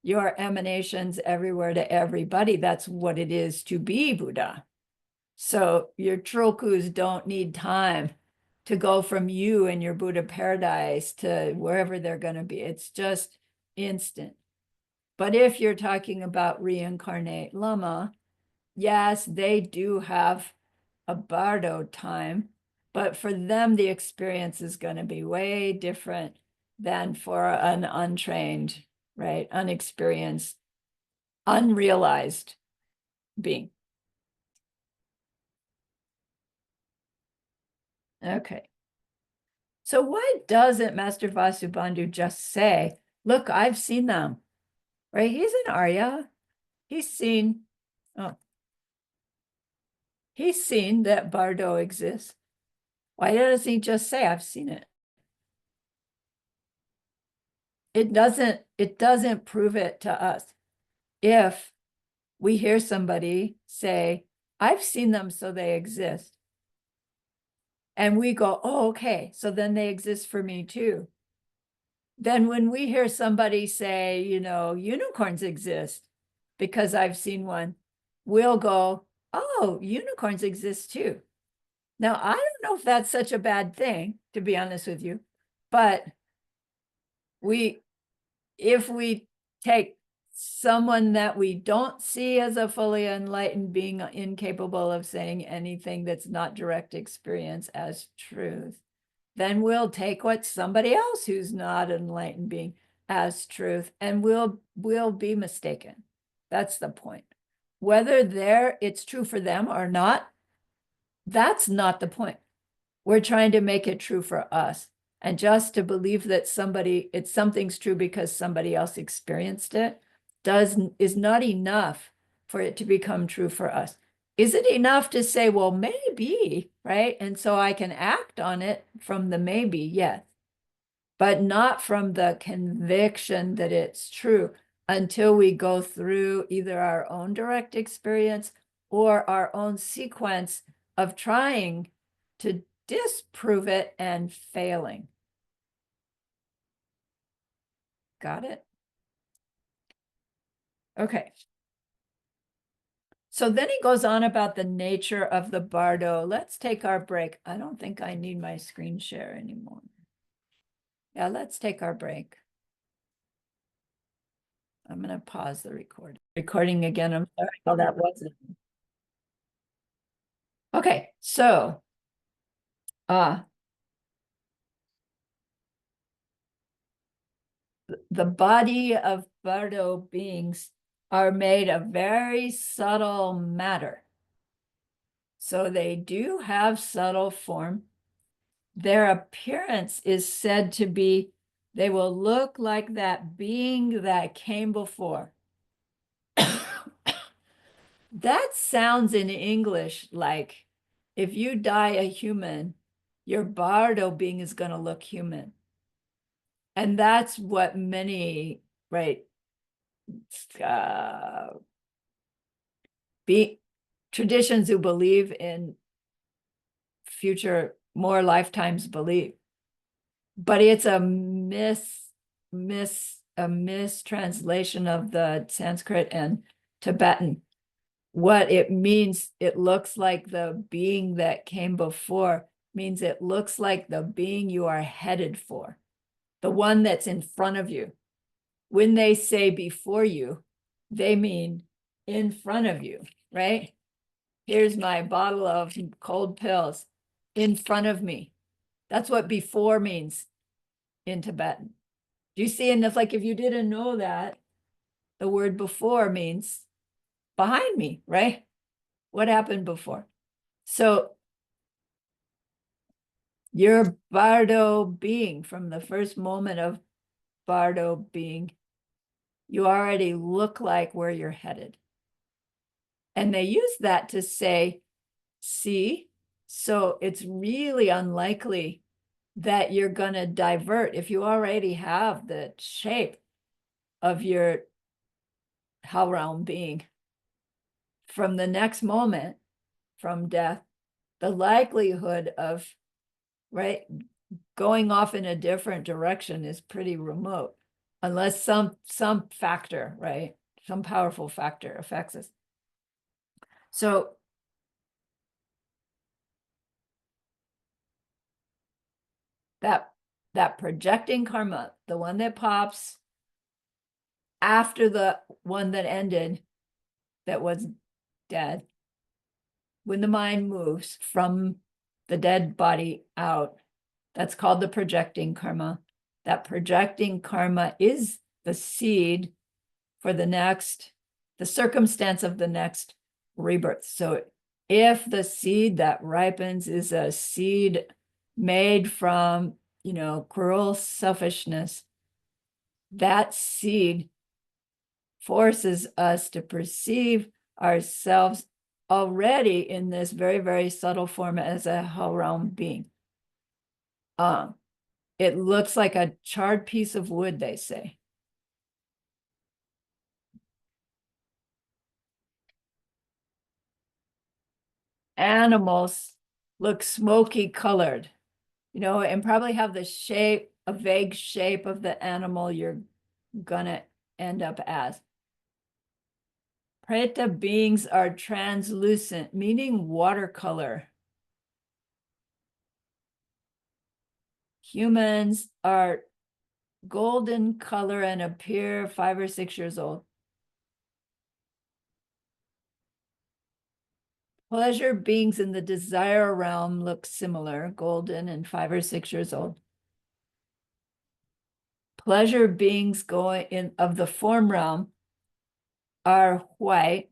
your emanations everywhere to everybody. That's what it is to be Buddha. So your trokus don't need time to go from you and your Buddha paradise to wherever they're going to be. It's just instant. But if you're talking about reincarnate Lama, yes, they do have a bardo time, but for them, the experience is going to be way different than for an untrained, right, unexperienced, unrealized being. Okay. So why doesn't Master Vasubandhu just say, look, I've seen them, right? He's an Arya. He's seen that bardo exists. Why doesn't he just say, I've seen it? It doesn't prove it to us. If we hear somebody say, I've seen them, so they exist. And we go, oh, okay, so then they exist for me too. Then when we hear somebody say, you know, unicorns exist because I've seen one, we'll go, oh, unicorns exist too. Now, I don't know if that's such a bad thing, to be honest with you, but if we take someone that we don't see as a fully enlightened being incapable of saying anything that's not direct experience as truth, then we'll take what somebody else who's not an enlightened being as truth, and we'll be mistaken. That's the point. Whether it's true for them or not, that's not the point. We're trying to make it true for us. And just to believe that something's true because somebody else experienced it is not enough for it to become true for us. Is it enough to say, well, maybe, right? And so I can act on it from the maybe, yes, but not from the conviction that it's true until we go through either our own direct experience or our own sequence of trying to disprove it and failing. Got it? Okay. So then he goes on about the nature of the bardo. Let's take our break. I don't think I need my screen share anymore. Yeah, let's take our break. I'm going to pause the recording again. I'm sorry how that wasn't. Okay, so the body of bardo beings are made of very subtle matter. So they do have subtle form. Their appearance is said to be, they will look like that being that came before. That sounds in English like if you die a human, your bardo being is going to look human. And that's what many, right, traditions who believe in future, more lifetimes believe. But it's a mistranslation of the Sanskrit and Tibetan. What it means, it looks like the being that came before, means it looks like the being you are headed for, the one that's in front of you. When they say before you, they mean in front of you, right? Here's my bottle of cold pills in front of me. That's what before means in Tibetan. Do you see? And it's like, if you didn't know that, the word before means behind me, right? What happened before? So your bardo being, from the first moment of bardo being, you already look like where you're headed. And they use that to say, see, so it's really unlikely that you're going to divert if you already have the shape of your hell realm being. From the next moment, from death, the likelihood of, right, going off in a different direction is pretty remote, unless some factor, right, some powerful factor affects us. So that projecting karma, the one that pops after the one that ended, that was dead, when the mind moves from the dead body out, that's called the projecting karma. That projecting karma is the seed for the circumstance of the next rebirth. So if the seed that ripens is a seed made from, cruel selfishness, that seed forces us to perceive ourselves already in this very, very subtle form as a hell realm being. It looks like a charred piece of wood, they say. Animals look smoky colored, and probably have the shape, a vague shape of the animal you're gonna end up as. Preta beings are translucent, meaning watercolor. Humans are golden color and appear 5 or 6 years old. Pleasure beings in the desire realm look similar, golden and 5 or 6 years old. Pleasure beings going in of the form realm are white,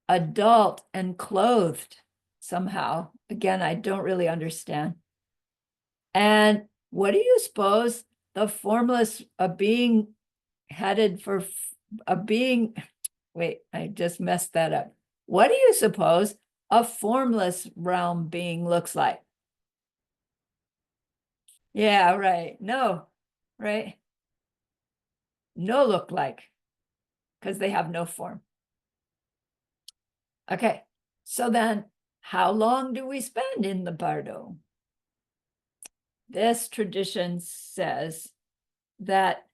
adult, and clothed somehow. Again, I don't really understand. And what do you suppose the formless, a being headed for a being, wait, I just messed that up. What do you suppose a formless realm being looks like? Yeah, right. No, right? No look like, because they have no form. Okay, So then, how long do we spend in the bardo? This tradition says that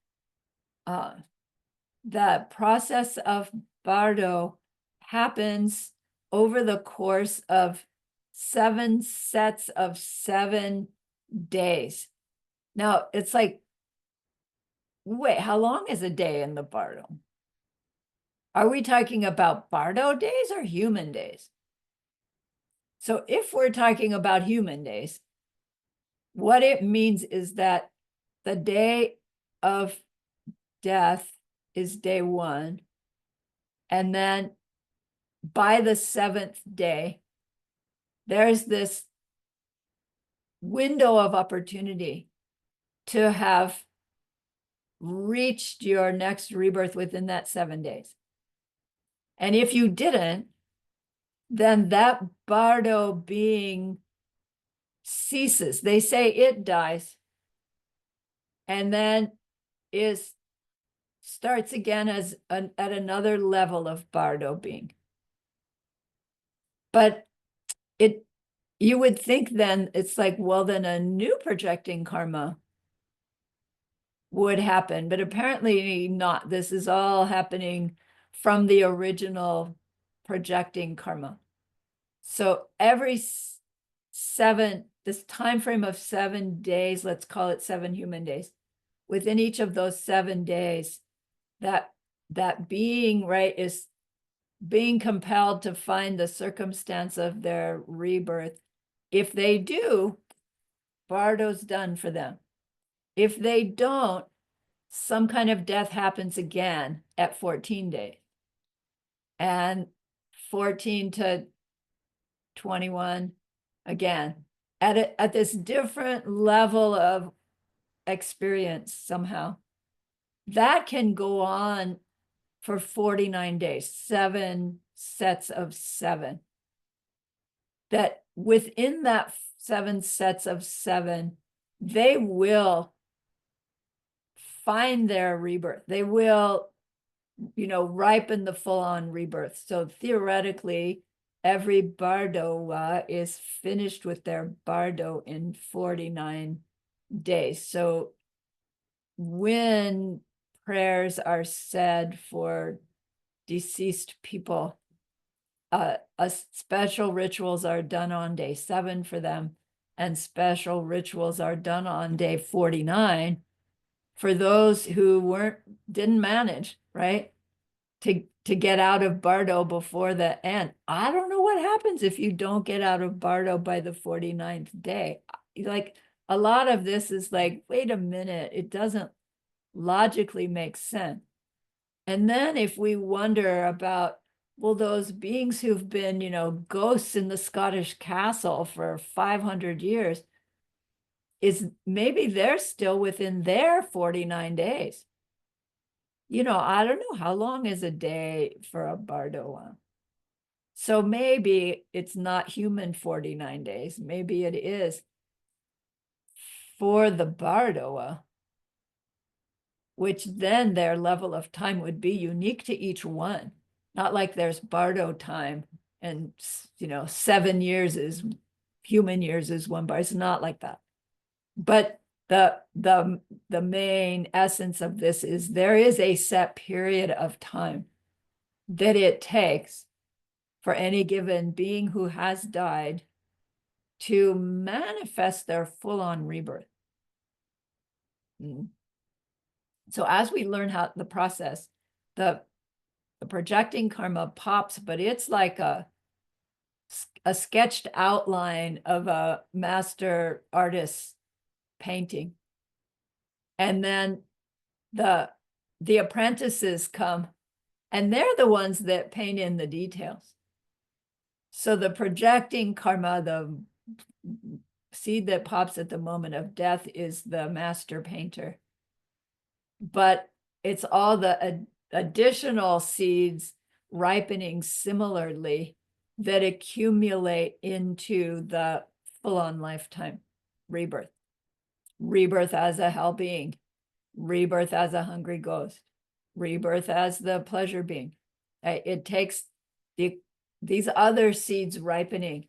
the process of bardo happens over the course of 7 sets of 7 days. Now, it's like, wait, how long is a day in the bardo? Are we talking about bardo days or human days? So if we're talking about human days, what it means is that the day of death is day 1. And then by the 7th day, there's this window of opportunity to have reached your next rebirth within that 7 days. And if you didn't, then that bardo being ceases. They say it dies and then starts again as at another level of bardo being. But you would think then it's like, well, then a new projecting karma would happen, but apparently not. This is all happening from the original projecting karma. So every 7, this time frame of 7 days, let's call it 7 human days, within each of those 7 days, that being, right, is being compelled to find the circumstance of their rebirth. If they do, bardo's done for them. If they don't, some kind of death happens again at 14 days. And 14 to 21 again at this different level of experience somehow. That can go on for 49 days, 7 sets of 7. That within that 7 sets of 7, they will find their rebirth. They will, ripen the full-on rebirth. So theoretically, every bardo is finished with their bardo in 49 days. So when prayers are said for deceased people, special rituals are done on day 7 for them, and special rituals are done on day 49 for those who didn't manage, right, to get out of bardo before the end. I don't know what happens if you don't get out of bardo by the 49th day. Like, a lot of this is like, wait a minute, it doesn't logically make sense. And then if we wonder about, well, those beings who've been, ghosts in the Scottish castle for 500 years, is maybe they're still within their 49 days. I don't know, how long is a day for a bardo? So maybe it's not human 49 days. Maybe it is for the bardo, which then their level of time would be unique to each one. Not like there's bardo time and, 7 years is human years is 1 bar. It's not like that. But the main essence of this is there is a set period of time that it takes for any given being who has died to manifest their full-on rebirth. So as we learn how the process, the projecting karma pops, but it's like a sketched outline of a master artist's painting. And then the apprentices come, and they're the ones that paint in the details. So the projecting karma, the seed that pops at the moment of death, is the master painter. But it's all the additional seeds ripening similarly that accumulate into the full-on lifetime rebirth. Rebirth as a hell being, rebirth as a hungry ghost, rebirth as the pleasure being. It takes these other seeds ripening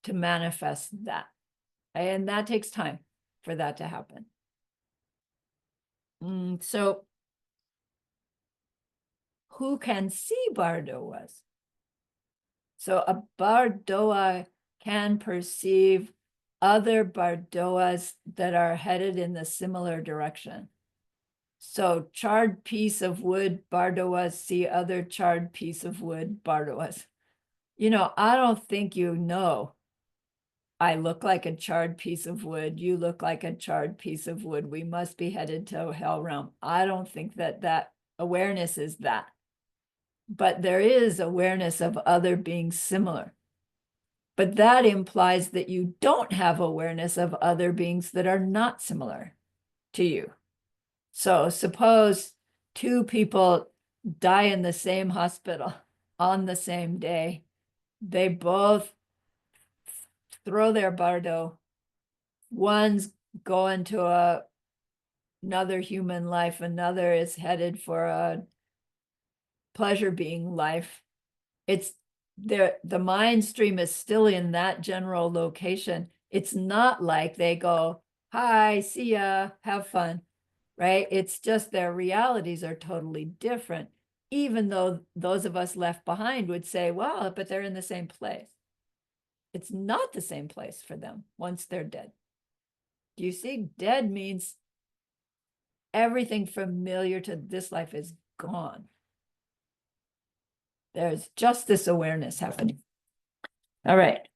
to manifest that. And that takes time for that to happen. So who can see bardoas? So a bardoa can perceive other bardoas that are headed in the similar direction. So charred piece of wood bardoas see other charred piece of wood bardoas. You know, I don't think you know. I look like a charred piece of wood. You look like a charred piece of wood. We must be headed to hell realm. I don't think that that awareness is that. But there is awareness of other being similar. But that implies that you don't have awareness of other beings that are not similar to you. So suppose two people die in the same hospital on the same day. They both throw their bardo. One's going to another human life. Another is headed for a pleasure being life. It's the mind stream is still in that general location. It's not like they go, hi, see ya, have fun, right? It's just their realities are totally different, even though those of us left behind would say, well, but they're in the same place. It's not the same place for them once they're dead. Do you see? Dead means everything familiar to this life is gone. There's just this awareness happening. All right.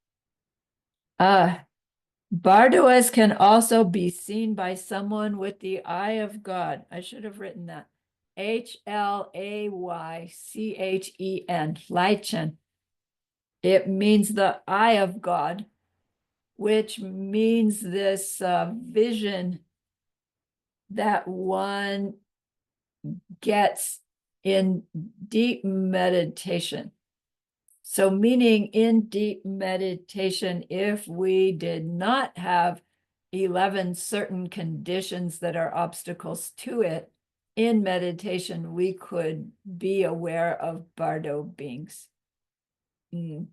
Bardoas can also be seen by someone with the eye of God. I should have written that. H-L-A-Y-C-H-E-N, Lychen. It means the eye of God, which means this vision that one gets in deep meditation. So meaning in deep meditation, if we did not have 11 certain conditions that are obstacles to it, in meditation, we could be aware of bardo beings. I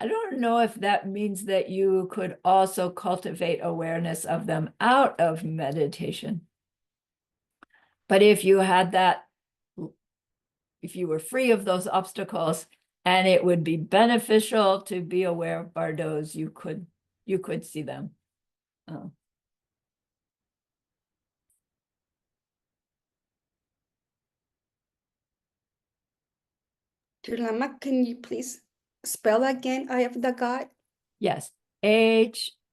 don't know if that means that you could also cultivate awareness of them out of meditation. But if you had that, if you were free of those obstacles, and it would be beneficial to be aware of bardos, you could see them. Dear Lama, can you please spell again eye of the God? Yes, H-L-A-Y-C-H-N,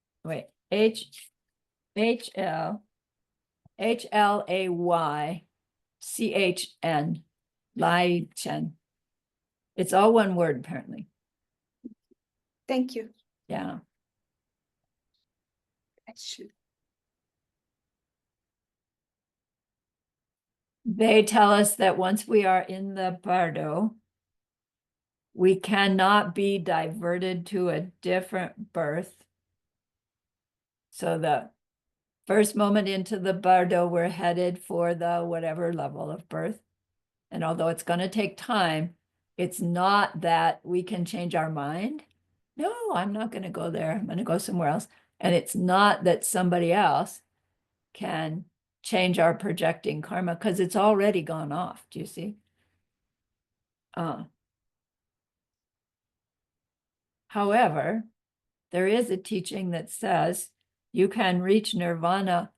Lai-chen. It's all one word, apparently. Thank you. Yeah. They tell us that once we are in the bardo, we cannot be diverted to a different birth. So the first moment into the bardo, we're headed for the whatever level of birth. And although it's going to take time, it's not that we can change our mind. No, I'm not going to go there. I'm going to go somewhere else. And it's not that somebody else can change our projecting karma because it's already gone off. Do you see? However, there is a teaching that says you can reach nirvana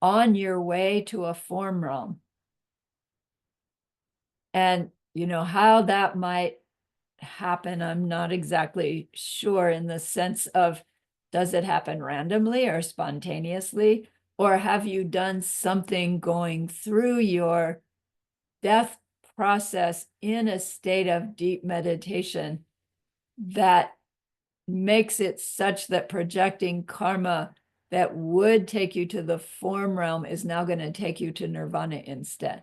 on your way to a form realm. And you know how that might happen, I'm not exactly sure, in the sense of, does it happen randomly or spontaneously? Or have you done something going through your death process in a state of deep meditation that makes it such that projecting karma that would take you to the form realm is now going to take you to nirvana instead?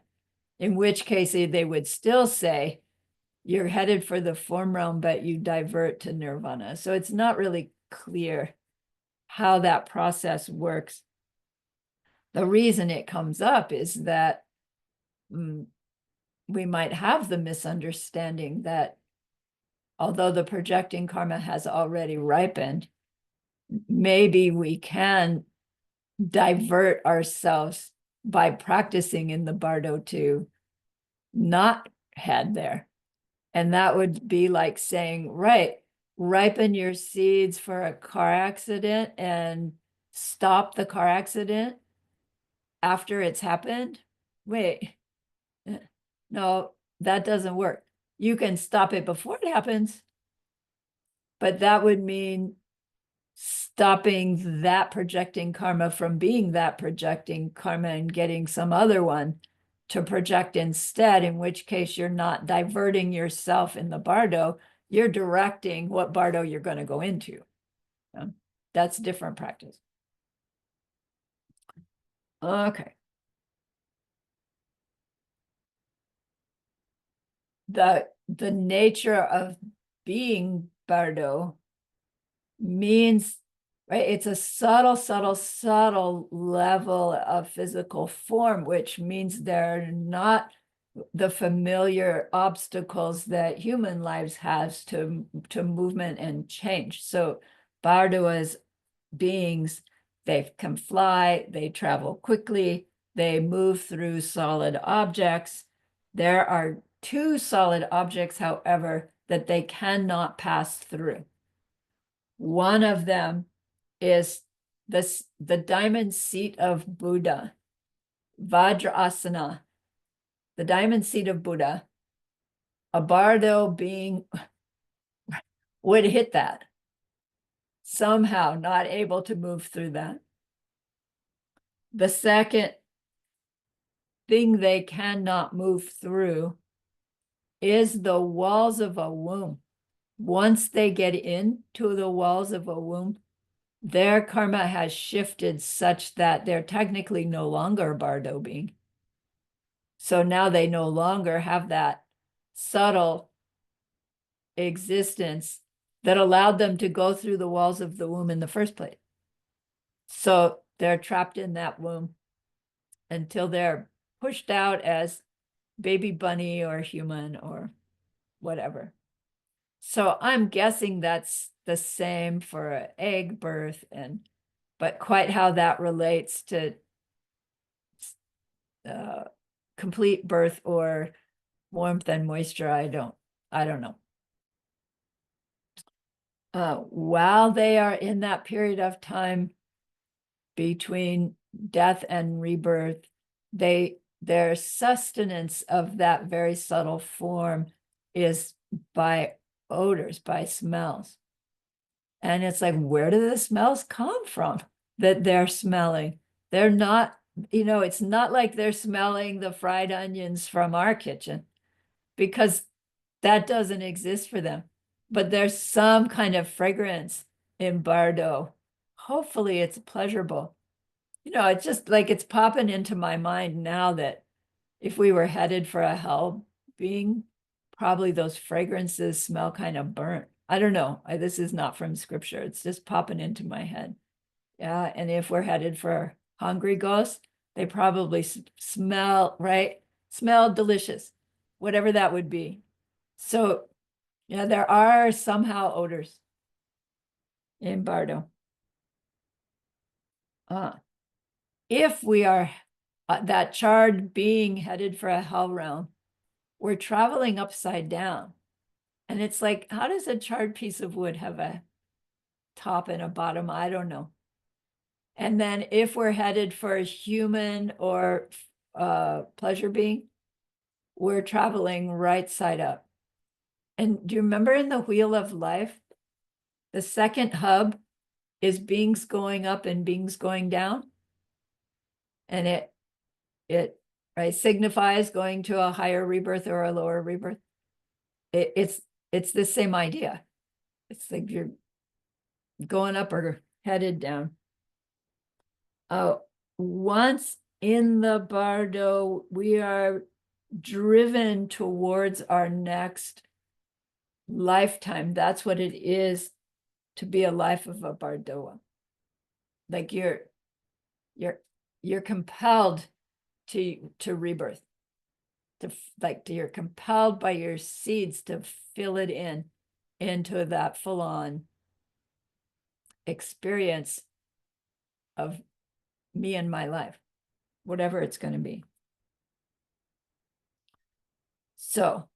In which case they would still say, you're headed for the form realm, but you divert to nirvana. So it's not really clear how that process works. The reason it comes up is that we might have the misunderstanding that although the projecting karma has already ripened, maybe we can divert ourselves by practicing in the bardo to not head there. And that would be like saying, right, ripen your seeds for a car accident and stop the car accident after it's happened. Wait, no, that doesn't work. You can stop it before it happens, but that would mean stopping that projecting karma from being that projecting karma and getting some other one to project instead, in which case you're not diverting yourself in the bardo, you're directing what bardo you're going to go into. That's different practice. Okay. The nature of being bardo means, right, it's a subtle level of physical form, which means they're not the familiar obstacles that human lives has to movement and change. So bardo as beings, they can fly, they travel quickly, they move through solid objects. There are two solid objects, however, that they cannot pass through. One of them is the diamond seat of Buddha, Vajrasana, the diamond seat of Buddha. A bardo being would hit that, somehow not able to move through that. The second thing they cannot move through is the walls of a womb. Once they get into the walls of a womb, their karma has shifted such that they're technically no longer a bardo being. So now they no longer have that subtle existence that allowed them to go through the walls of the womb in the first place. So they're trapped in that womb until they're pushed out as baby bunny or human or whatever. So I'm guessing that's the same for an egg birth, but quite how that relates to complete birth or warmth and moisture, I don't know. While they are in that period of time between death and rebirth, their sustenance of that very subtle form is by odors, by smells. And it's like, where do the smells come from that they're smelling? They're not, it's not like they're smelling the fried onions from our kitchen, because that doesn't exist for them. But there's some kind of fragrance in bardo. Hopefully it's pleasurable. It's just like it's popping into my mind now that if we were headed for a hell being, probably those fragrances smell kind of burnt. I don't know. This is not from scripture. It's just popping into my head. Yeah. And if we're headed for hungry ghosts, they probably smell, right? Smell delicious, whatever that would be. So yeah, there are somehow odors in bardo. If we are that charred being headed for a hell realm, we're traveling upside down. And it's like, how does a charred piece of wood have a top and a bottom? I don't know. And then if we're headed for a human or pleasure being, we're traveling right side up. And do you remember in the Wheel of Life, the second hub is beings going up and beings going down? And it right signifies going to a higher rebirth or a lower rebirth. It's the same idea. It's like you're going up or headed down. Once in the bardo, we are driven towards our next lifetime. That's what it is to be a life of a bardoa. Like you're compelled to rebirth. You're compelled by your seeds to fill it in into that full-on experience of me and my life, whatever it's going to be. So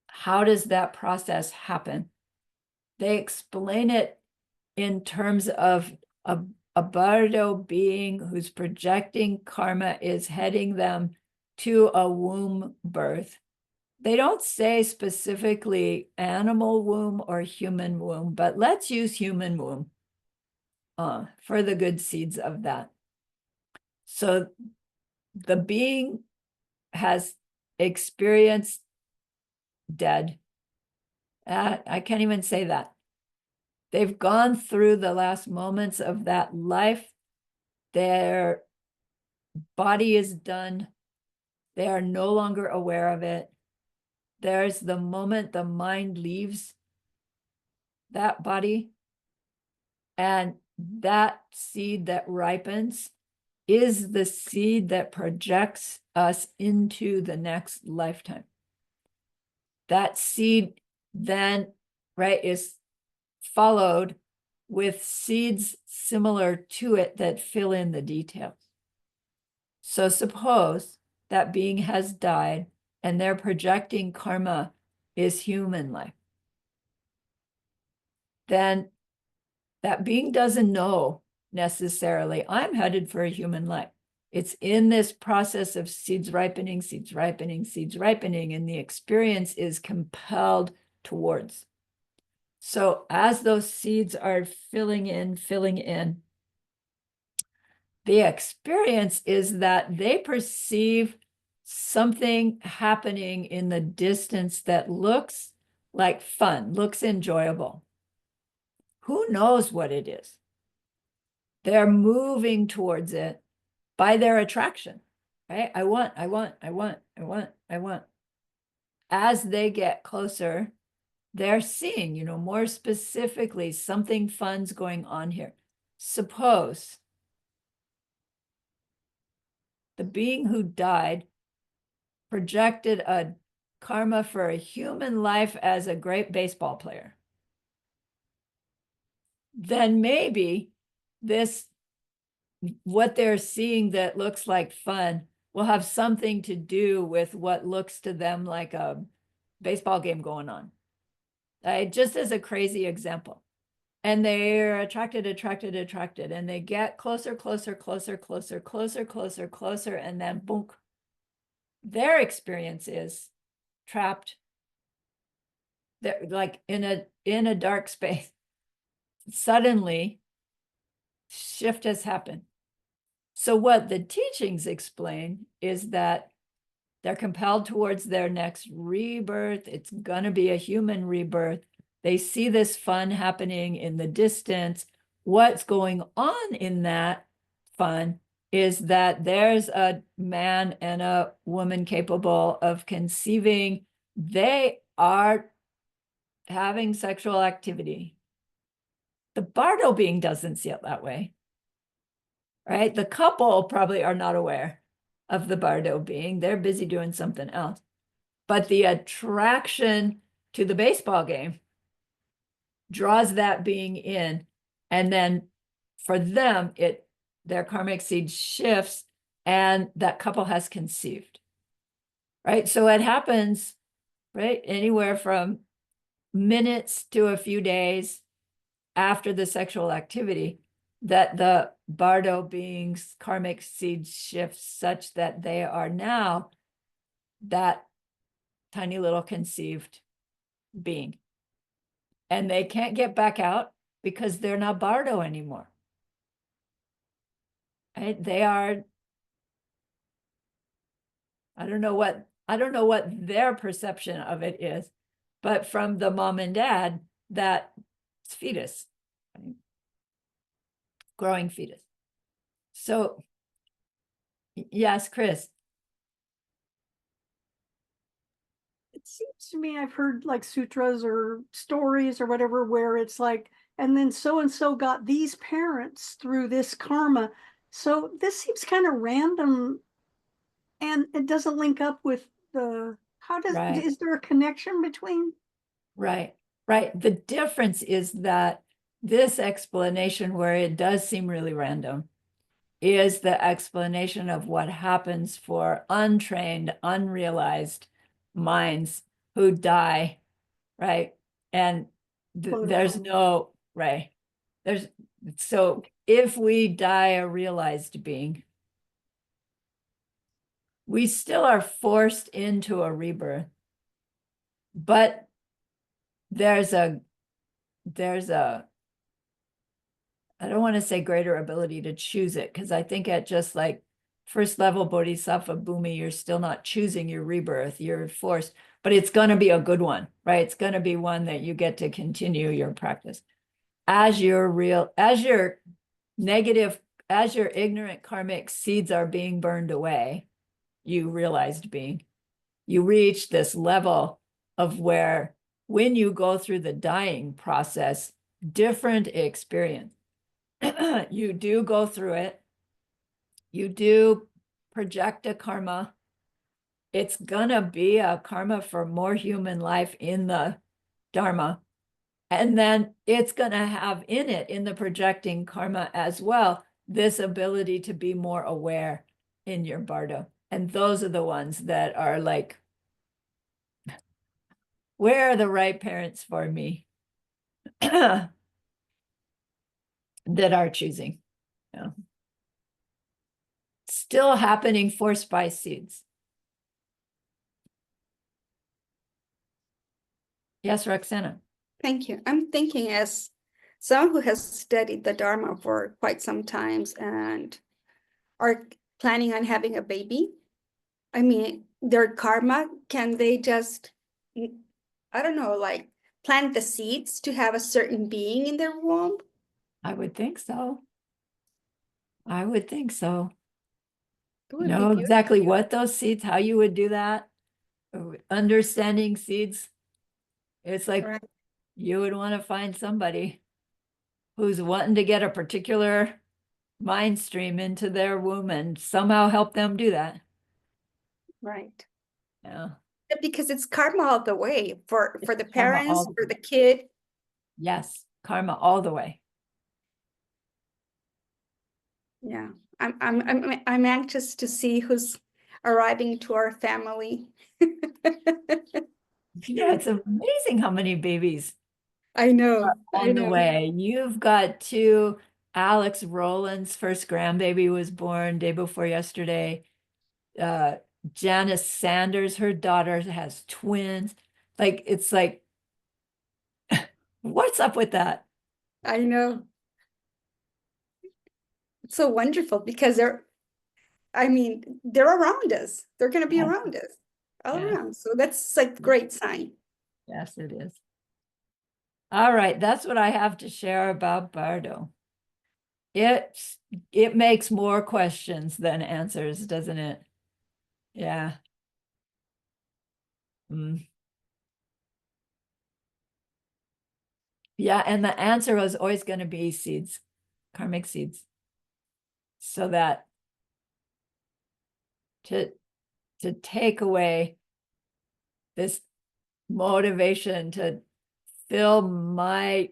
how does that process happen? They explain it in terms of a bardo being who's projecting karma is heading them to a womb birth. They don't say specifically animal womb or human womb, but let's use human womb for the good seeds of that. So the being has experienced dead. I can't even say that. They've gone through the last moments of that life. Their body is done. They are no longer aware of it. There's the moment the mind leaves that body, and that seed that ripens is the seed that projects us into the next lifetime. That seed then, right, is followed with seeds similar to it that fill in the details. So suppose that being has died and their projecting karma is human life. Then that being doesn't know necessarily, I'm headed for a human life. It's in this process of seeds ripening, seeds ripening, seeds ripening, and the experience is compelled towards. So as those seeds are filling in, the experience is that they perceive something happening in the distance that looks like fun, looks enjoyable. Who knows what it is? They're moving towards it by their attraction, right? I want. As they get closer, they're seeing, more specifically, something fun's going on here. Suppose the being who died projected a karma for a human life as a great baseball player. Then maybe what they're seeing that looks like fun will have something to do with what looks to them like a baseball game going on. Just as a crazy example. And they're attracted, and they get closer, and then boom. Their experience is trapped. They're like in a dark space. Suddenly, shift has happened. So what the teachings explain is that they're compelled towards their next rebirth. It's going to be a human rebirth. They see this fun happening in the distance. What's going on in that fun is that there's a man and a woman capable of conceiving. They are having sexual activity. The bardo being doesn't see it that way, right? The couple probably are not aware of the bardo being. They're busy doing something else. But the attraction to the baseball game draws that being in, and then for them, their karmic seed shifts, and that couple has conceived, right? So it happens, right, anywhere from minutes to a few days after the sexual activity, that the bardo being's karmic seed shifts such that they are now that tiny little conceived being. And they can't get back out because they're not bardo anymore. Right? They are, I don't know what their perception of it is, but from the mom and dad, that fetus, right? Growing fetus. So yes, Chris. It seems to me I've heard like sutras or stories or whatever where it's like, and then so and so got these parents through this karma. So this seems kind of random, and it doesn't link up with the, how does, Right. is there a connection between? Right, right. The difference is that this explanation, where it does seem really random, is the explanation of what happens for untrained, unrealized minds who die, right? And there's Wonderful. no, right. So if we die a realized being, we still are forced into a rebirth, but there's a I don't want to say greater ability to choose it, because I think at just like first level Bodhisattva Bhumi, you're still not choosing your rebirth, you're forced, but it's going to be a good one, right? It's going to be one that you get to continue your practice. As your negative, as your ignorant karmic seeds are being burned away, you realized being, you reach this level of where when you go through the dying process, different experience. You do go through it. You do project a karma. It's gonna be a karma for more human life in the Dharma. And then it's gonna have in it, in the projecting karma as well, this ability to be more aware in your bardo. And those are the ones that are like, where are the right parents for me? That are choosing. Yeah. Still happening, forced by seeds. Yes, Roxana. Thank you. I'm thinking as someone who has studied the Dharma for quite some times and are planning on having a baby. I mean, their karma, can they just, I don't know, like plant the seeds to have a certain being in their womb? I would think so. I would think so. It You would be know beautiful. exactly what those seeds, how you would do that. Understanding seeds. It's like Right. you would want to find somebody who's wanting to get a particular mind stream into their womb and somehow help them do that. Right. Yeah. Because it's karma all the way for the Karma all parents, the for way. the kid. Yes, karma all the way. Yeah. I'm anxious to see who's arriving to our family. Yeah, it's amazing how many babies I know. I on the know. way. You've got two. Alex Rowland's first grandbaby was born day before yesterday. Janice Sanders, her daughter, has twins. Like, it's like, what's up with that? I know. It's so wonderful because I mean, they're around us. They're going to be Yeah. around us all Yeah. around. So that's like a great sign. Yes, it is. All right, that's what I have to share about Bardo. It makes more questions than answers, doesn't it? Yeah. Mm. Yeah, and the answer was always going to be seeds, karmic seeds. So that to take away this motivation to fill my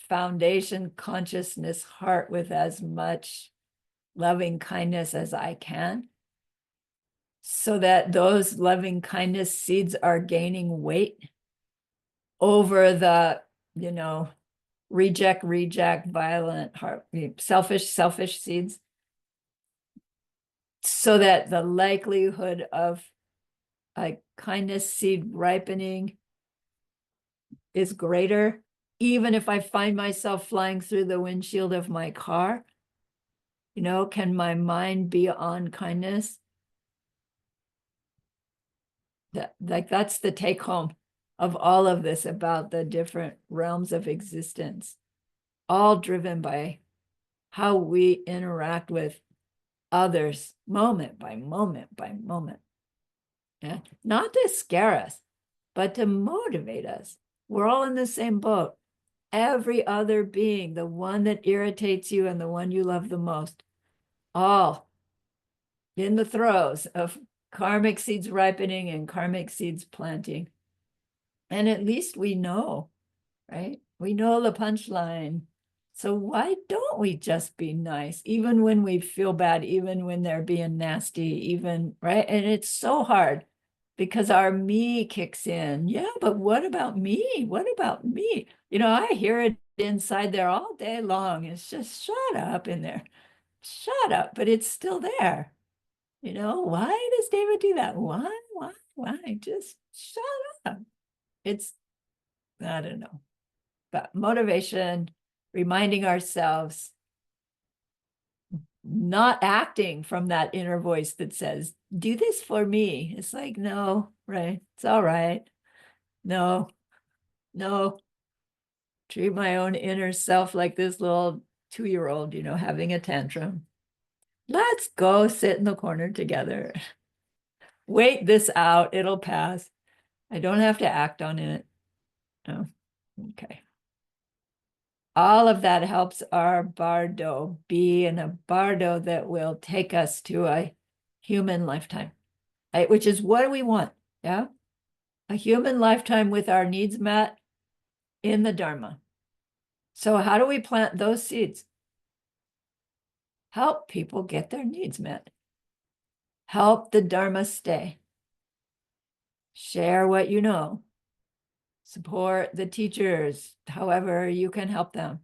foundation consciousness heart with as much loving kindness as I can, so that those loving kindness seeds are gaining weight over the, reject, violent, heart, selfish seeds, so that the likelihood of a kindness seed ripening is greater, even if I find myself flying through the windshield of my car. Can my mind be on kindness? That's the take home of all of this about the different realms of existence, all driven by how we interact with others moment by moment by moment. Yeah, not to scare us, but to motivate us. We're all in the same boat. Every other being, the one that irritates you and the one you love the most, all in the throes of karmic seeds ripening and karmic seeds planting. And at least we know, right? We know the punchline. So why don't we just be nice, even when we feel bad, even when they're being nasty, even, right? And it's so hard because our me kicks in. Yeah, but what about me? What about me? You know, I hear it inside there all day long. It's just shut up in there. Shut up, but it's still there. You know, why does David do that? Why? Just shut up. It's, I don't know. But motivation, reminding ourselves, not acting from that inner voice that says, do this for me. It's like, no, right? It's all right. No, no. Treat my own inner self like this little 2-year-old, you know, having a tantrum. Let's go sit in the corner together. Wait this out. It'll pass. I don't have to act on it. Oh, okay. All of that helps our bardo be in a bardo that will take us to a human lifetime, right? Which is what we want, yeah? A human lifetime with our needs met in the Dharma. So how do we plant those seeds? Help people get their needs met. Help the Dharma stay. Share what you know. Support the teachers, however you can help them.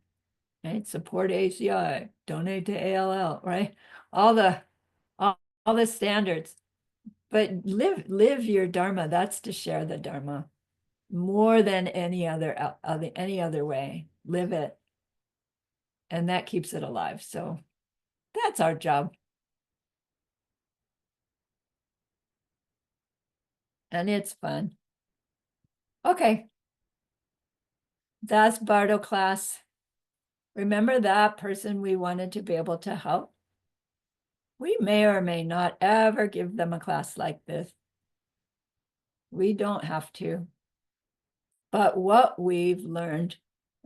Right? Support ACI, donate to ALL, right? All the standards. But live your Dharma. That's to share the Dharma more than any other way. Live it. And that keeps it alive. So that's our job. And it's fun. Okay. That's Bardo class. Remember that person we wanted to be able to help? We may or may not ever give them a class like this. We don't have to. But what we've learned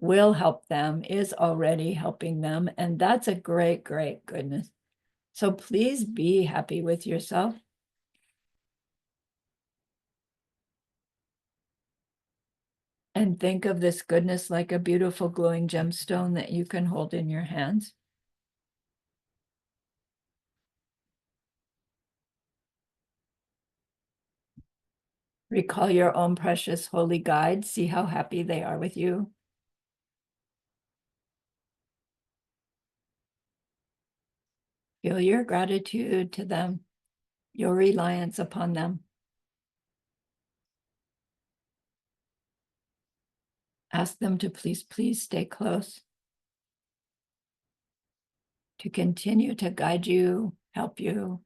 will help them, is already helping them. And that's a great, great goodness. So please be happy with yourself. And think of this goodness like a beautiful glowing gemstone that you can hold in your hands. Recall your own precious holy guides. See how happy they are with you. Feel your gratitude to them, your reliance upon them. Ask them to please stay close, to continue to guide you, help you,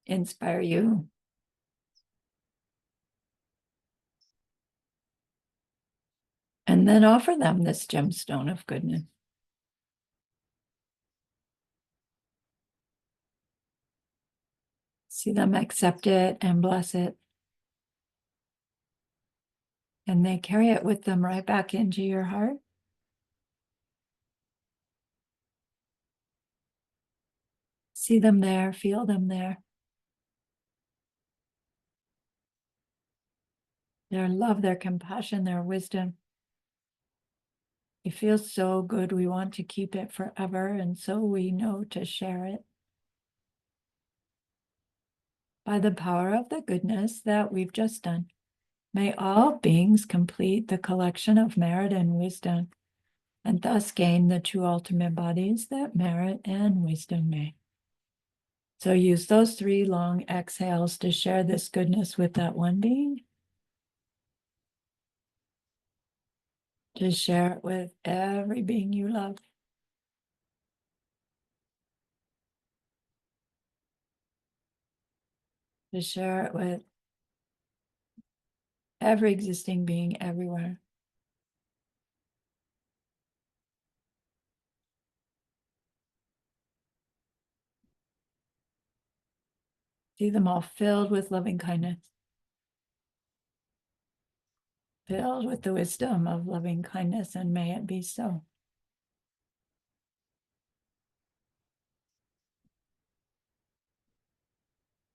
inspire you. And then offer them this gemstone of goodness. See them accept it and bless it. And they carry it with them right back into your heart. See them there, feel them there. Their love, their compassion, their wisdom. It feels so good. We want to keep it forever, and so we know to share it. By the power of the goodness that we've just done, may all beings complete the collection of merit and wisdom, and thus gain the true ultimate bodies that merit and wisdom may. So use those 3 long exhales to share this goodness with that one being. To share it with every being you love. To share it with every existing being everywhere. See them all filled with loving kindness. Filled with the wisdom of loving kindness, and may it be so.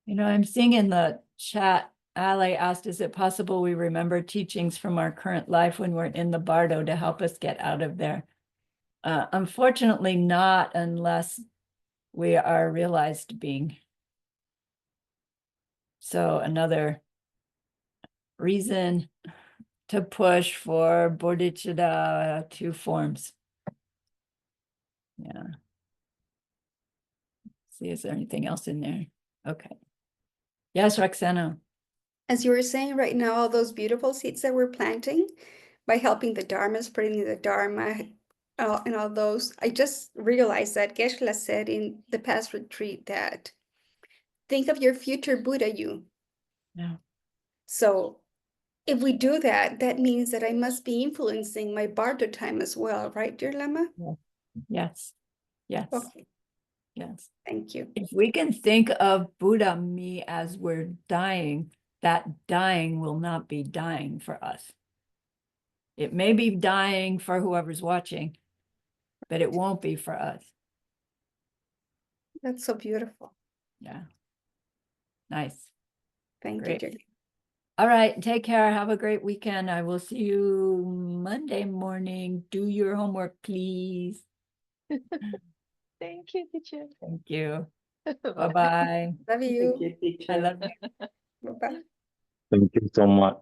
You know, I'm seeing in the chat Ali asked, is it possible we remember teachings from our current life when we're in the bardo to help us get out of there? Unfortunately not, unless we are realized being. So another reason to push for bodhicitta 2 forms. Yeah. See, is there anything else in there? Okay. Yes, Roxana. As you were saying right now, all those beautiful seeds that we're planting by helping the Dharma, spreading the Dharma, and all those, I just realized that Geshe-la said in the past retreat that think of your future Buddha you. Yeah. So if we do that, that means that I must be influencing my bardo time as well, right, dear Lama? Yes. Yes. Okay, Yes. thank you. If we can think of Buddha me as we're dying, that dying will not be dying for us. It may be dying for whoever's watching, but it won't be for us. That's so beautiful. Yeah. Nice. Thank Great. you, dear. All right. Take care. Have a great weekend. I will see you Monday morning. Do your homework, please. Thank you, teacher. Thank you. Bye-bye. Love Thank you. you, teacher. I love you. Bye-bye. Thank you so much.